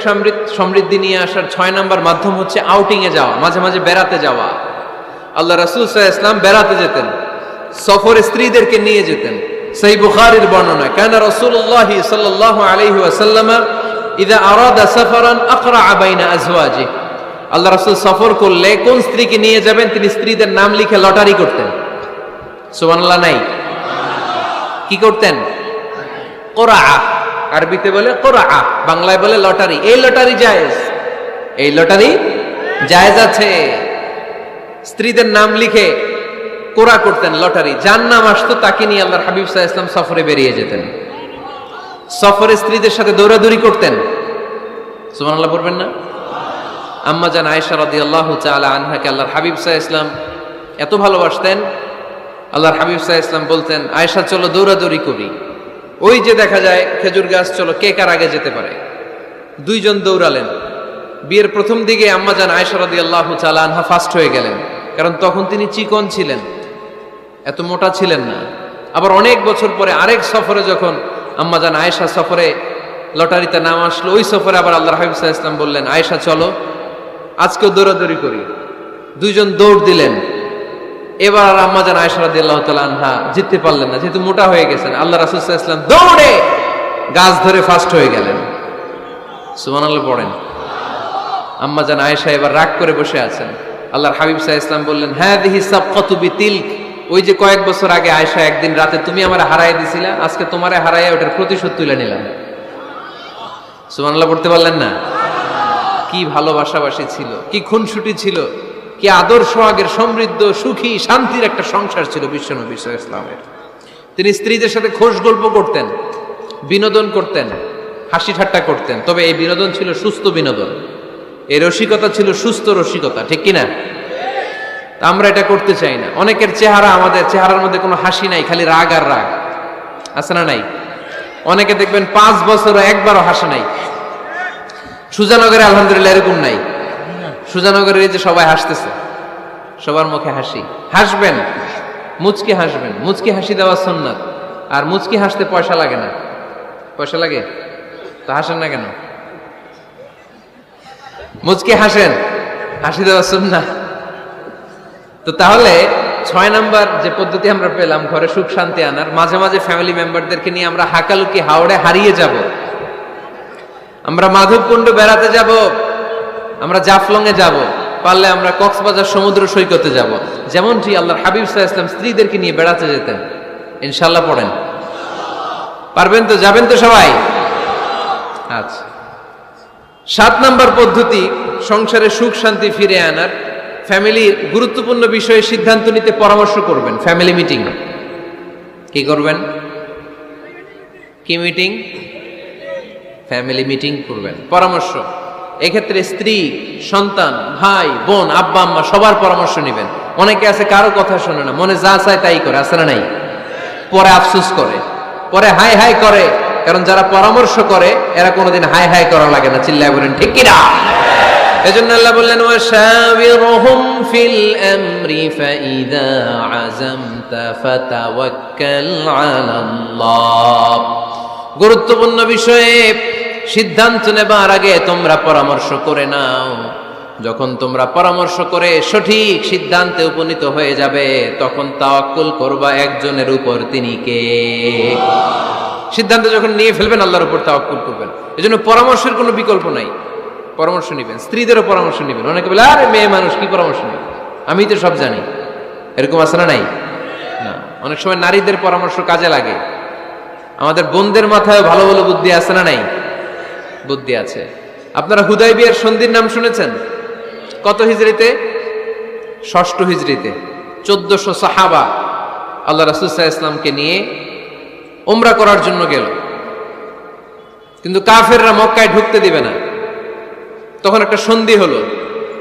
সমৃদ্ধি নিয়ে আসার 6 নাম্বার মাধ্যম হচ্ছে আউটিং এ যাওয়া, মাঝে মাঝে বেড়াতে যাওয়া। আল্লাহ রাসূল সাল্লাল্লাহু আলাইহি ওয়াসাল্লাম বেড়াতে যেতেন, সফরে স্ত্রীদেরকে নিয়ে যেতেন। সহিহ বুখারীর বর্ণনা, কানা রাসূলুল্লাহ সাল্লাল্লাহু আলাইহি ওয়াসাল্লাম ইযা আরাদা সাফারান আকরা বাইনা আজওয়াজি। আল্লাহ রাসূল সফর করলে কোন স্ত্রীকে নিয়ে যাবেন তিনি স্ত্রীদের নাম লিখে লটারি করতেন। সুবহানাল্লাহ নাই? কি করতেন? কোরআ, আরবিতে বলে কোরআ, বাংলায় বলে লটারি। এই লটারি জায়েজ, এই লটারি জায়েজ আছে। স্ত্রীদের নাম লিখে কোরআ করতেন, লটারি। যার নাম আসতো তাকে নিয়ে আল্লাহর হাবিব সাল্লাল্লাহু আলাইহি ওয়াসাল্লাম সফরে বেরিয়ে যেতেন। সফরে স্ত্রীদের সাথে দৌড়াদৌড়ি করতেন। সুবহানাল্লাহ পড়বেন না? আম্মা জান আয়েশা রাদিয়াল্লাহু তাআলা আনহাকে আল্লাহর হাবিব সাল্লাল্লাহু আলাইহি ওয়াসাল্লাম এত ভালোবাসতেন, আল্লাহর হাবিব সাল্লাল্লাহু আলাইহি ওয়াসাল্লাম বলতেন, আয়েশা চলো দৌড়াদৌড়ি করি। ওই যে দেখা যায় খেজুর গাছ, চলো কে কার আগে যেতে পারে। দুইজন দৌড়ালেন। বিয়ের প্রথম দিকে আম্মা জান আয়েশা রাদিয়াল্লাহু তাআলা আনহা ফার্স্ট হয়ে গেলেন, কারণ তখন তিনি চিকন ছিলেন, এত মোটা ছিলেন না। আবার অনেক বছর পরে আরেক সফরে যখন আম্মা জান আয়েশা সফরে লটারিতে নাম আসলো, ওই সফরে আবার আল্লাহর হাবিব সাল্লাল্লাহু আলাইহি ওয়াসাল্লাম বললেন, আয়েশা চলো আজকেও দৌড়াদৌড়ি করি। দুইজন দৌড় দিলেন। এবার আর আম্মা জান আয়েশা রাদিয়াল্লাহু তাআলা আনহা জিততে পারলেন না, যেহেতু মোটা হয়ে গেছেন। আল্লাহ রাসূল সাল্লাল্লাহু আলাইহি ওয়াসাল্লাম দৌড়ে গাছ ধরে ফার্স্ট হয়ে গেলেন। সুবহানাল্লাহ পড়েন। আম্মা জান আয়েশা এবার রাগ করে বসে আছেন। আল্লাহর হাবিব সাল্লাল্লাহু আলাইহি ওয়াসাল্লাম বললেন, হাদিহি সাবকাতু বিতিলক, ওই যে কয়েক বছর আগে আয়েশা একদিন রাতে তুমি আমারে হারায় দিছিলা, আজকে তোমারে হারায় ওটার প্রতিশোধ তুলে নিলাম। সুবহানাল্লাহ পড়তে পারলেন না? কি ভালোবাসাবাসী ছিল, কি খুনসুটি ছিল, কি আদর্শ আগের সমৃদ্ধ সুখী শান্তির একটা সংসার ছিল বিশ্বনবী সাল্লাল্লাহু আলাইহি ওয়াসাল্লামের। তিনি স্ত্রীদের সাথে খোশ গল্প করতেন, বিনোদন করতেন, হাসি ঠাট্টা করতেন। তবে এই বিনোদন ছিল সুস্থ বিনোদন, এই রসিকতা ছিল সুস্থ রসিকতা, ঠিক কিনা? আমরা এটা করতে চাই না। অনেকের চেহারা, আমাদের চেহারার মধ্যে কোনো হাসি নাই, খালি রাগ আর রাগ, আছে না নাই? অনেকে দেখবেন 5 বছরও একবারও হাসে নাই। সুজানগরে আলহামদুলিল্লাহ এরকম নাই। সুজানগরের এই যে সবাই হাসতেছে, সবার মুখে হাসি। হাসবেন, মুচকি হাসবেন, মুচকি হাসি দেওয়া সুন্নাত। আর মুচকি হাসতে পয়সা লাগে না। পয়সা লাগে তো হাসেন না কেন? মুচকি হাসেন, হাসি দেওয়া সুন্নাত। তো তাহলে 6 নাম্বার যে পদ্ধতি আমরা পেলাম ঘরে সুখ শান্তি আনার, মাঝে মাঝে ফ্যামিলি মেম্বারদেরকে নিয়ে আমরা হাকালুকি হাওড়ে হারিয়ে যাব, আমরা মাধবকুণ্ড বেড়াতে যাব, আমরা জাফলং এ যাব, পারলে আমরা কক্সবাজার সমুদ্র সৈকতে যাব। যেমনটি আল্লাহর হাবিব সাল্লাল্লাহু আলাইহি ওয়াসাল্লাম স্ত্রীদেরকে নিয়ে বেড়াতে যেতেন। ইনশাআল্লাহ পড়েন। পারবেন তো? যাবেন তো সবাই? আচ্ছা, 7 নাম্বার পদ্ধতি সংসারে সুখ শান্তি ফিরে আনার, ফ্যামিলির গুরুত্বপূর্ণ বিষয়ে সিদ্ধান্ত নিতে পরামর্শ করবেন। Family meeting. কি করবেন? কি মিটিং? ফ্যামিলি মিটিং করবেন, পরামর্শ। এক্ষেত্রে স্ত্রী, সন্তান, ভাই, বোন, আব্বা আম্মা সবার পরামর্শ নেবেন। অনেকে আছে কারো কথা শোনে না, মনে যা চায় তাই করে, আছে না নাই? পরে আফসোস করে, পরে হাই হাই করে। কারণ যারা পরামর্শ করে এরা কোনোদিন হাই হাই করা লাগে না। চিল্লায় বলেন ঠিক কিনা? এজন্য আল্লাহ বললেন, ওয়াশাবিরহুম ফিল আমরি ফাইযা আযামতা ফাতাওয়াক্কাল আলাল্লাহ। গুরুত্বপূর্ণ বিষয়ে সিদ্ধান্ত নেবার আগে তোমরা পরামর্শ করে নাও। যখন তোমরা পরামর্শ করে সঠিক সিদ্ধান্তে উপনীত হয়ে যাবে, তখন তাওয়াক্কুল করবা একজনের উপর, তিনি কে? সিদ্ধান্ত যখন নিয়ে ফেলবেন আল্লাহর উপর তাওয়াক্কুল করবেন। এজন্য পরামর্শের কোনো বিকল্প নাই। পরামর্শ নেবেন, স্ত্রীদেরও পরামর্শ নেবেন। অনেকে বলে, আরে মেয়ে মানুষ কি পরামর্শ নেবে, আমি তো সব জানি। এরকম আছে না নাই? না, অনেক সময় নারীদের পরামর্শ কাজে লাগে। আমাদের বোনদের মাথায় ভালো ভালো বুদ্ধি আছে না নাই? বুদ্ধি আছে। আপনারা হুদাইবিয়ার সন্ধির নাম শুনেছেন? কত হিজরিতে? 6ষ্ঠ হিজরিতে 1400 সাহাবা আল্লাহ রাসূল সাল্লাল্লাহু আলাইহি ওয়াসাল্লামকে নিয়ে উমরা করার জন্য গেল, কিন্তু কাফেররা মক্কায় ঢুকতে দিবে না। তখন একটা সন্ধি হলো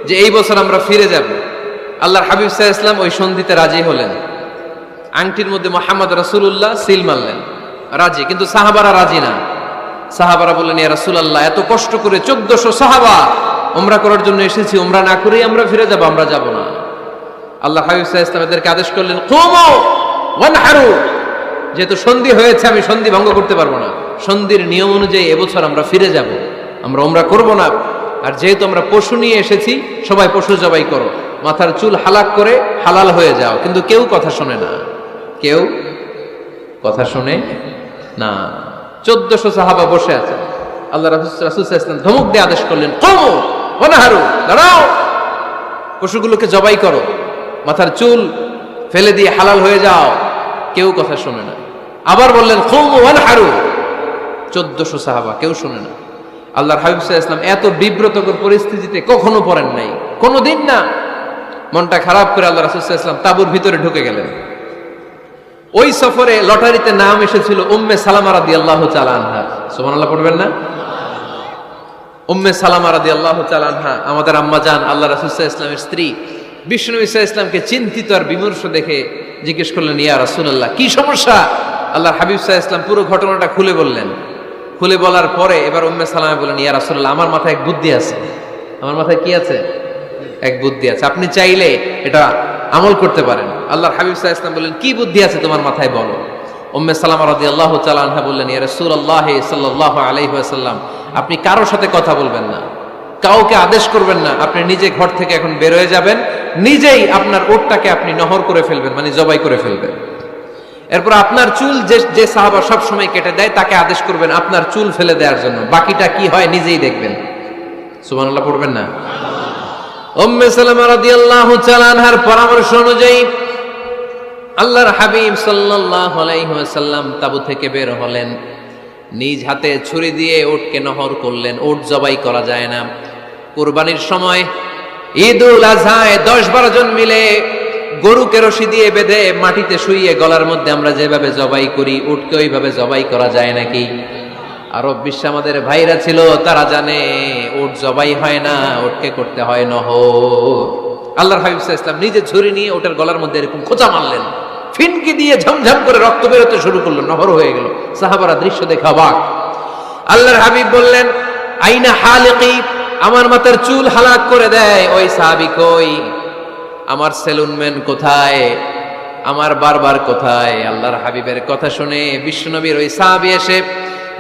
যে এই বছর আমরা ফিরে যাব। আল্লাহর হাবিব সাল্লাল্লাহু আলাইহি ওয়াসাল্লাম ওই সন্ধিতে রাজি হলেন। আংটির মধ্যে মুহাম্মদ রাসূলুল্লাহ সিল মারলেন, রাজি। কিন্তু সাহাবারা রাজি না। সাহাবারা বললেন, ইয়া রাসূলুল্লাহ, এত কষ্ট করে 1400 সাহাবা উমরা করার জন্য এসেছি, উমরা না করেই আমরা ফিরে যাব, আমরা যাব না। আল্লাহ হাবিব সাল্লাল্লাহু আলাইহি ওয়াসাল্লাম এদেরকে আদেশ করলেন, কুমু ওয়ানহারু, যেহেতু সন্ধি হয়েছে আমি সন্ধি ভঙ্গ করতে পারবো না, সন্ধির নিয়ম অনুযায়ী এবছর আমরা ফিরে যাব, আমরা উমরা করব না। আর যেহেতু আমরা পশু নিয়ে এসেছি, সবাই পশু জবাই করো, মাথার চুল হালাক করে হালাল হয়ে যাও। কিন্তু কেউ কথা শোনে না, কেউ কথা শোনে না। 1400 সাহাবা বসে আছে। আল্লাহ রাসূল সাল্লাল্লাহু আলাইহি ওয়াসাল্লাম ধমক দিয়ে আদেশ করলেন, কুমু ওয়ানহারু, দাঁড়াও, পশুগুলোকে জবাই করো, মাথার চুল ফেলে দিয়ে হালাল হয়ে যাও। কেউ কথা শোনে না। আবার বললেন, কুমু ওয়ানহারু, 1400 সাহাবা, কেউ শোনে না। আল্লাহর হাবিব সাল্লাল্লাহু আলাইহি ওয়াসাল্লাম এত বিব্রতকর পরিস্থিতিতে কখনো পড়েন নাই, কোনোদিন না। মনটা খারাপ করে আল্লাহ রাসূল সাল্লাল্লাহু আলাইহি ওয়াসাল্লাম তাঁবুর ভিতরে ঢুকে গেলেন। ওই সফরে লটারিতে নাম এসেছিল উম্মে সালামা রাদিয়াল্লাহু তাআলা আনহা। সুবহানাল্লাহ পড়বেন না? উম্মে সালামা রাদিয়াল্লাহু তাআলা আনহা আমাদের আম্মা জান, আল্লাহ রাসূল সাল্লাল্লাহু আলাইহি ওয়াসাল্লামের স্ত্রী। বিশ্বনবী সাল্লাল্লাহু আলাইহি ওয়াসাল্লামকে চিন্তিত আর বিমর্ষ দেখে জিজ্ঞেস করলেন, ইয়া রাসূলুল্লাহ, কি সমস্যা? আল্লাহর হাবিব সাল্লাল্লাহু আলাইহি ওয়াসাল্লাম পুরো ঘটনাটা খুলে বললেন। খুলে বলার পরে এবার উম্মে সালামা বললেন, ইয়া রাসূলুল্লাহ, আমার মাথায় এক বুদ্ধি আছে। আমার মাথায় কি আছে? এক বুদ্ধি আছে, আপনি চাইলে এটা আমল করতে পারেন। আল্লাহর হাবিব সাল্লাল্লাহু আলাইহি ওয়াসাল্লাম বললেন, কি বুদ্ধি আছে তোমার মাথায়, বলো। উম্মে সালামা রাদিয়াল্লাহু তাআলা আনহা বললেন, ইয়া রাসূলুল্লাহ সাল্লাল্লাহু আলাইহি ওয়াসাল্লাম, আপনি কারোর সাথে কথা বলবেন না, কাউকে আদেশ করবেন না, আপনি নিজে ঘর থেকে এখন বের হয়ে যাবেন, নিজেই আপনার উটটাকে আপনি নহর করে ফেলবেন, মানে জবাই করে ফেলবেন। এরপর আপনার চুল যে সাহাবা সব সময় কেটে দেয় তাকে আদেশ করবেন আপনার চুল ফেলে দেওয়ার জন্য, বাকিটা কি হয় নিজেই দেখবেন। সুবহানাল্লাহ পড়বেন না? উম্মে সালামা রাদিয়াল্লাহু তাআলা আনহার পরামর্শ অনুযায়ী আল্লাহর হাবিব সাল্লাল্লাহু আলাইহি ওয়াসাল্লাম তাবু থেকে বের হলেন। নিজ হাতে ছুরি দিয়ে উটকে নহর করলেন। উট জবাই করা যায় না। কুরবানির সময় ঈদুল আজহায় 10-12 জন মিলে গরুকে রশি দিয়ে বেঁধে মাটিতে শুইয়ে গলার মধ্যে আমরা যেভাবে জবাই করি, উটকে ওইভাবে জবাই করা যায় নাকি? আরব বিশ্বে আমাদের ভাইরা ছিল, তারা জানে উট জবাই হয় না, উটকে করতে হয় নহর। আল্লাহর হাবিব সাল্লাল্লাহু আলাইহি ওয়াসাল্লাম নিজে ছুরি নিয়ে ওটার গলার মধ্যে এরকম খোঁচা মারলেন, ফিনকি দিয়ে ঝমঝম করে রক্ত বেরোতে শুরু করলো, নহর হয়ে গেল। সাহাবারা দৃশ্য দেখে অবাক। আল্লাহর হাবিব বললেন, আইনা হালিকি, আমার মাথার চুল হালাক করে দেয় ওই সাহাবী কই? আমার সেলুনম্যান কোথায়? আমার বারবার কোথায়? আল্লাহর হাবিবের কথা শুনে বিশ্বনবীর ওই সাহাবী এসে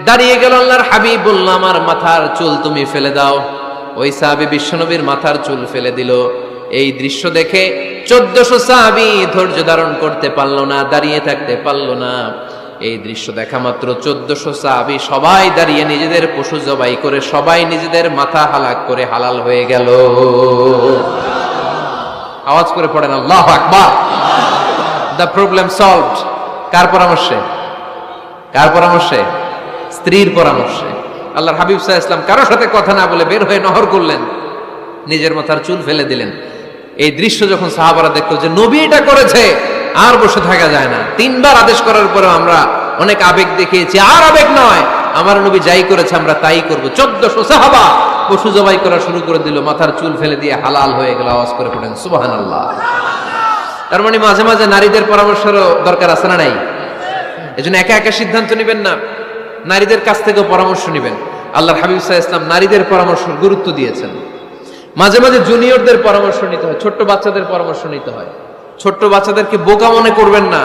দাঁড়িয়ে গেল। আল্লাহর হাবিব বলল, আমার মাথার চুল তুমি ফেলে দাও। ওই সাহাবী বিশ্বনবীর মাথার চুল ফেলে দিল। এই দৃশ্য দেখে 1400 সাহাবী ধৈর্য ধারণ করতে পারলো না, দাঁড়িয়ে থাকতে পারলো না। এই দৃশ্য দেখা মাত্র 1400 সাহাবী সবাই দাঁড়িয়ে নিজেদের পশু জবাই করে সবাই নিজেদের মাথা হালাক করে হালাল হয়ে গেল। আওয়াজ করে পড়েন আল্লাহু আকবার। The problem solved. কার পরামর্শে? কার পরামর্শে? স্ত্রীর পরামর্শে। আল্লাহর হাবিব সাল্লাল্লাহু আলাইহি ওয়াসাল্লাম কারোর সাথে কথা না বলে বের হয়ে নহর করলেন, নিজের মাথার চুল ফেলে দিলেন। এই দৃশ্য যখন সাহাবারা দেখলো যে নবী এটা করেছে, আর বসে থাকা যায় না। 3 বার আদেশ করার পরে আমরা অনেক আবেগ দেখিয়েছি, আর আবেগ নয়, আমার নবী যাই করেছে আমরা তাই করব। 1400 সাহাবা পশু জবাই করা শুরু করে দিল, মাথার চুল ফেলে দিয়ে হালাল হয়ে গেল। আওয়াজ করে পড়েন সুবহানাল্লাহ। তার মানে মাঝে মাঝে নারীদের পরামর্শেরও দরকার আছে না নাই? এজন্য একা একা সিদ্ধান্ত নেবেন না, নারীদের কাছ থেকেও পরামর্শ নেবেন। আল্লাহর হাবিব সাল্লাল্লাহু আলাইহি ওয়াসাল্লাম নারীদের পরামর্শ গুরুত্ব দিয়েছেন। মাঝে মাঝে জুনিয়রদের পরামর্শ নিতে হয়, ছোট্ট বাচ্চাদের পরামর্শ নিতে হয়। ছোট্ট বাচ্চাদেরকে বোকা মনে করবেন না,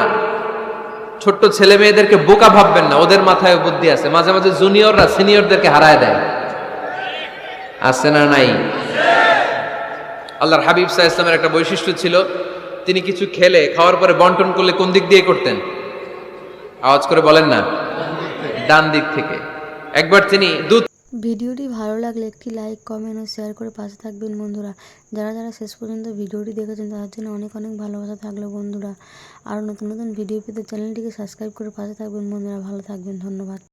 ছোট্ট ছেলে মেয়েদেরকে বোকা ভাববেন না, ওদের মাথায় বুদ্ধি আছে। মাঝে মাঝে জুনিয়ররা সিনিয়রদেরকে হারায় দেয়, আছে না নাই? আল্লাহর হাবিব সাল্লাল্লাহু আলাইহি ওয়াসাল্লামের একটা বৈশিষ্ট্য ছিল, তিনি কিছু খেলে খাওয়ার পরে বন্টন করলে কোন দিক দিয়ে করতেন? আওয়াজ করে বলেন না, ডান দিক থেকে। একবার তিনি দুধ ভিডিওটি ভালো লাগলে একটি লাইক, কমেন্ট ও শেয়ার করে পাশে থাকবেন বন্ধুরা। যারা যারা শেষ পর্যন্ত ভিডিওটি দেখেছেন তাদের জন্য অনেক অনেক ভালোবাসা থাকলো বন্ধুরা। আরও নতুন নতুন ভিডিও পেতে চ্যানেলটিকে সাবস্ক্রাইব করে পাশে থাকবেন বন্ধুরা। ভালো থাকবেন, ধন্যবাদ।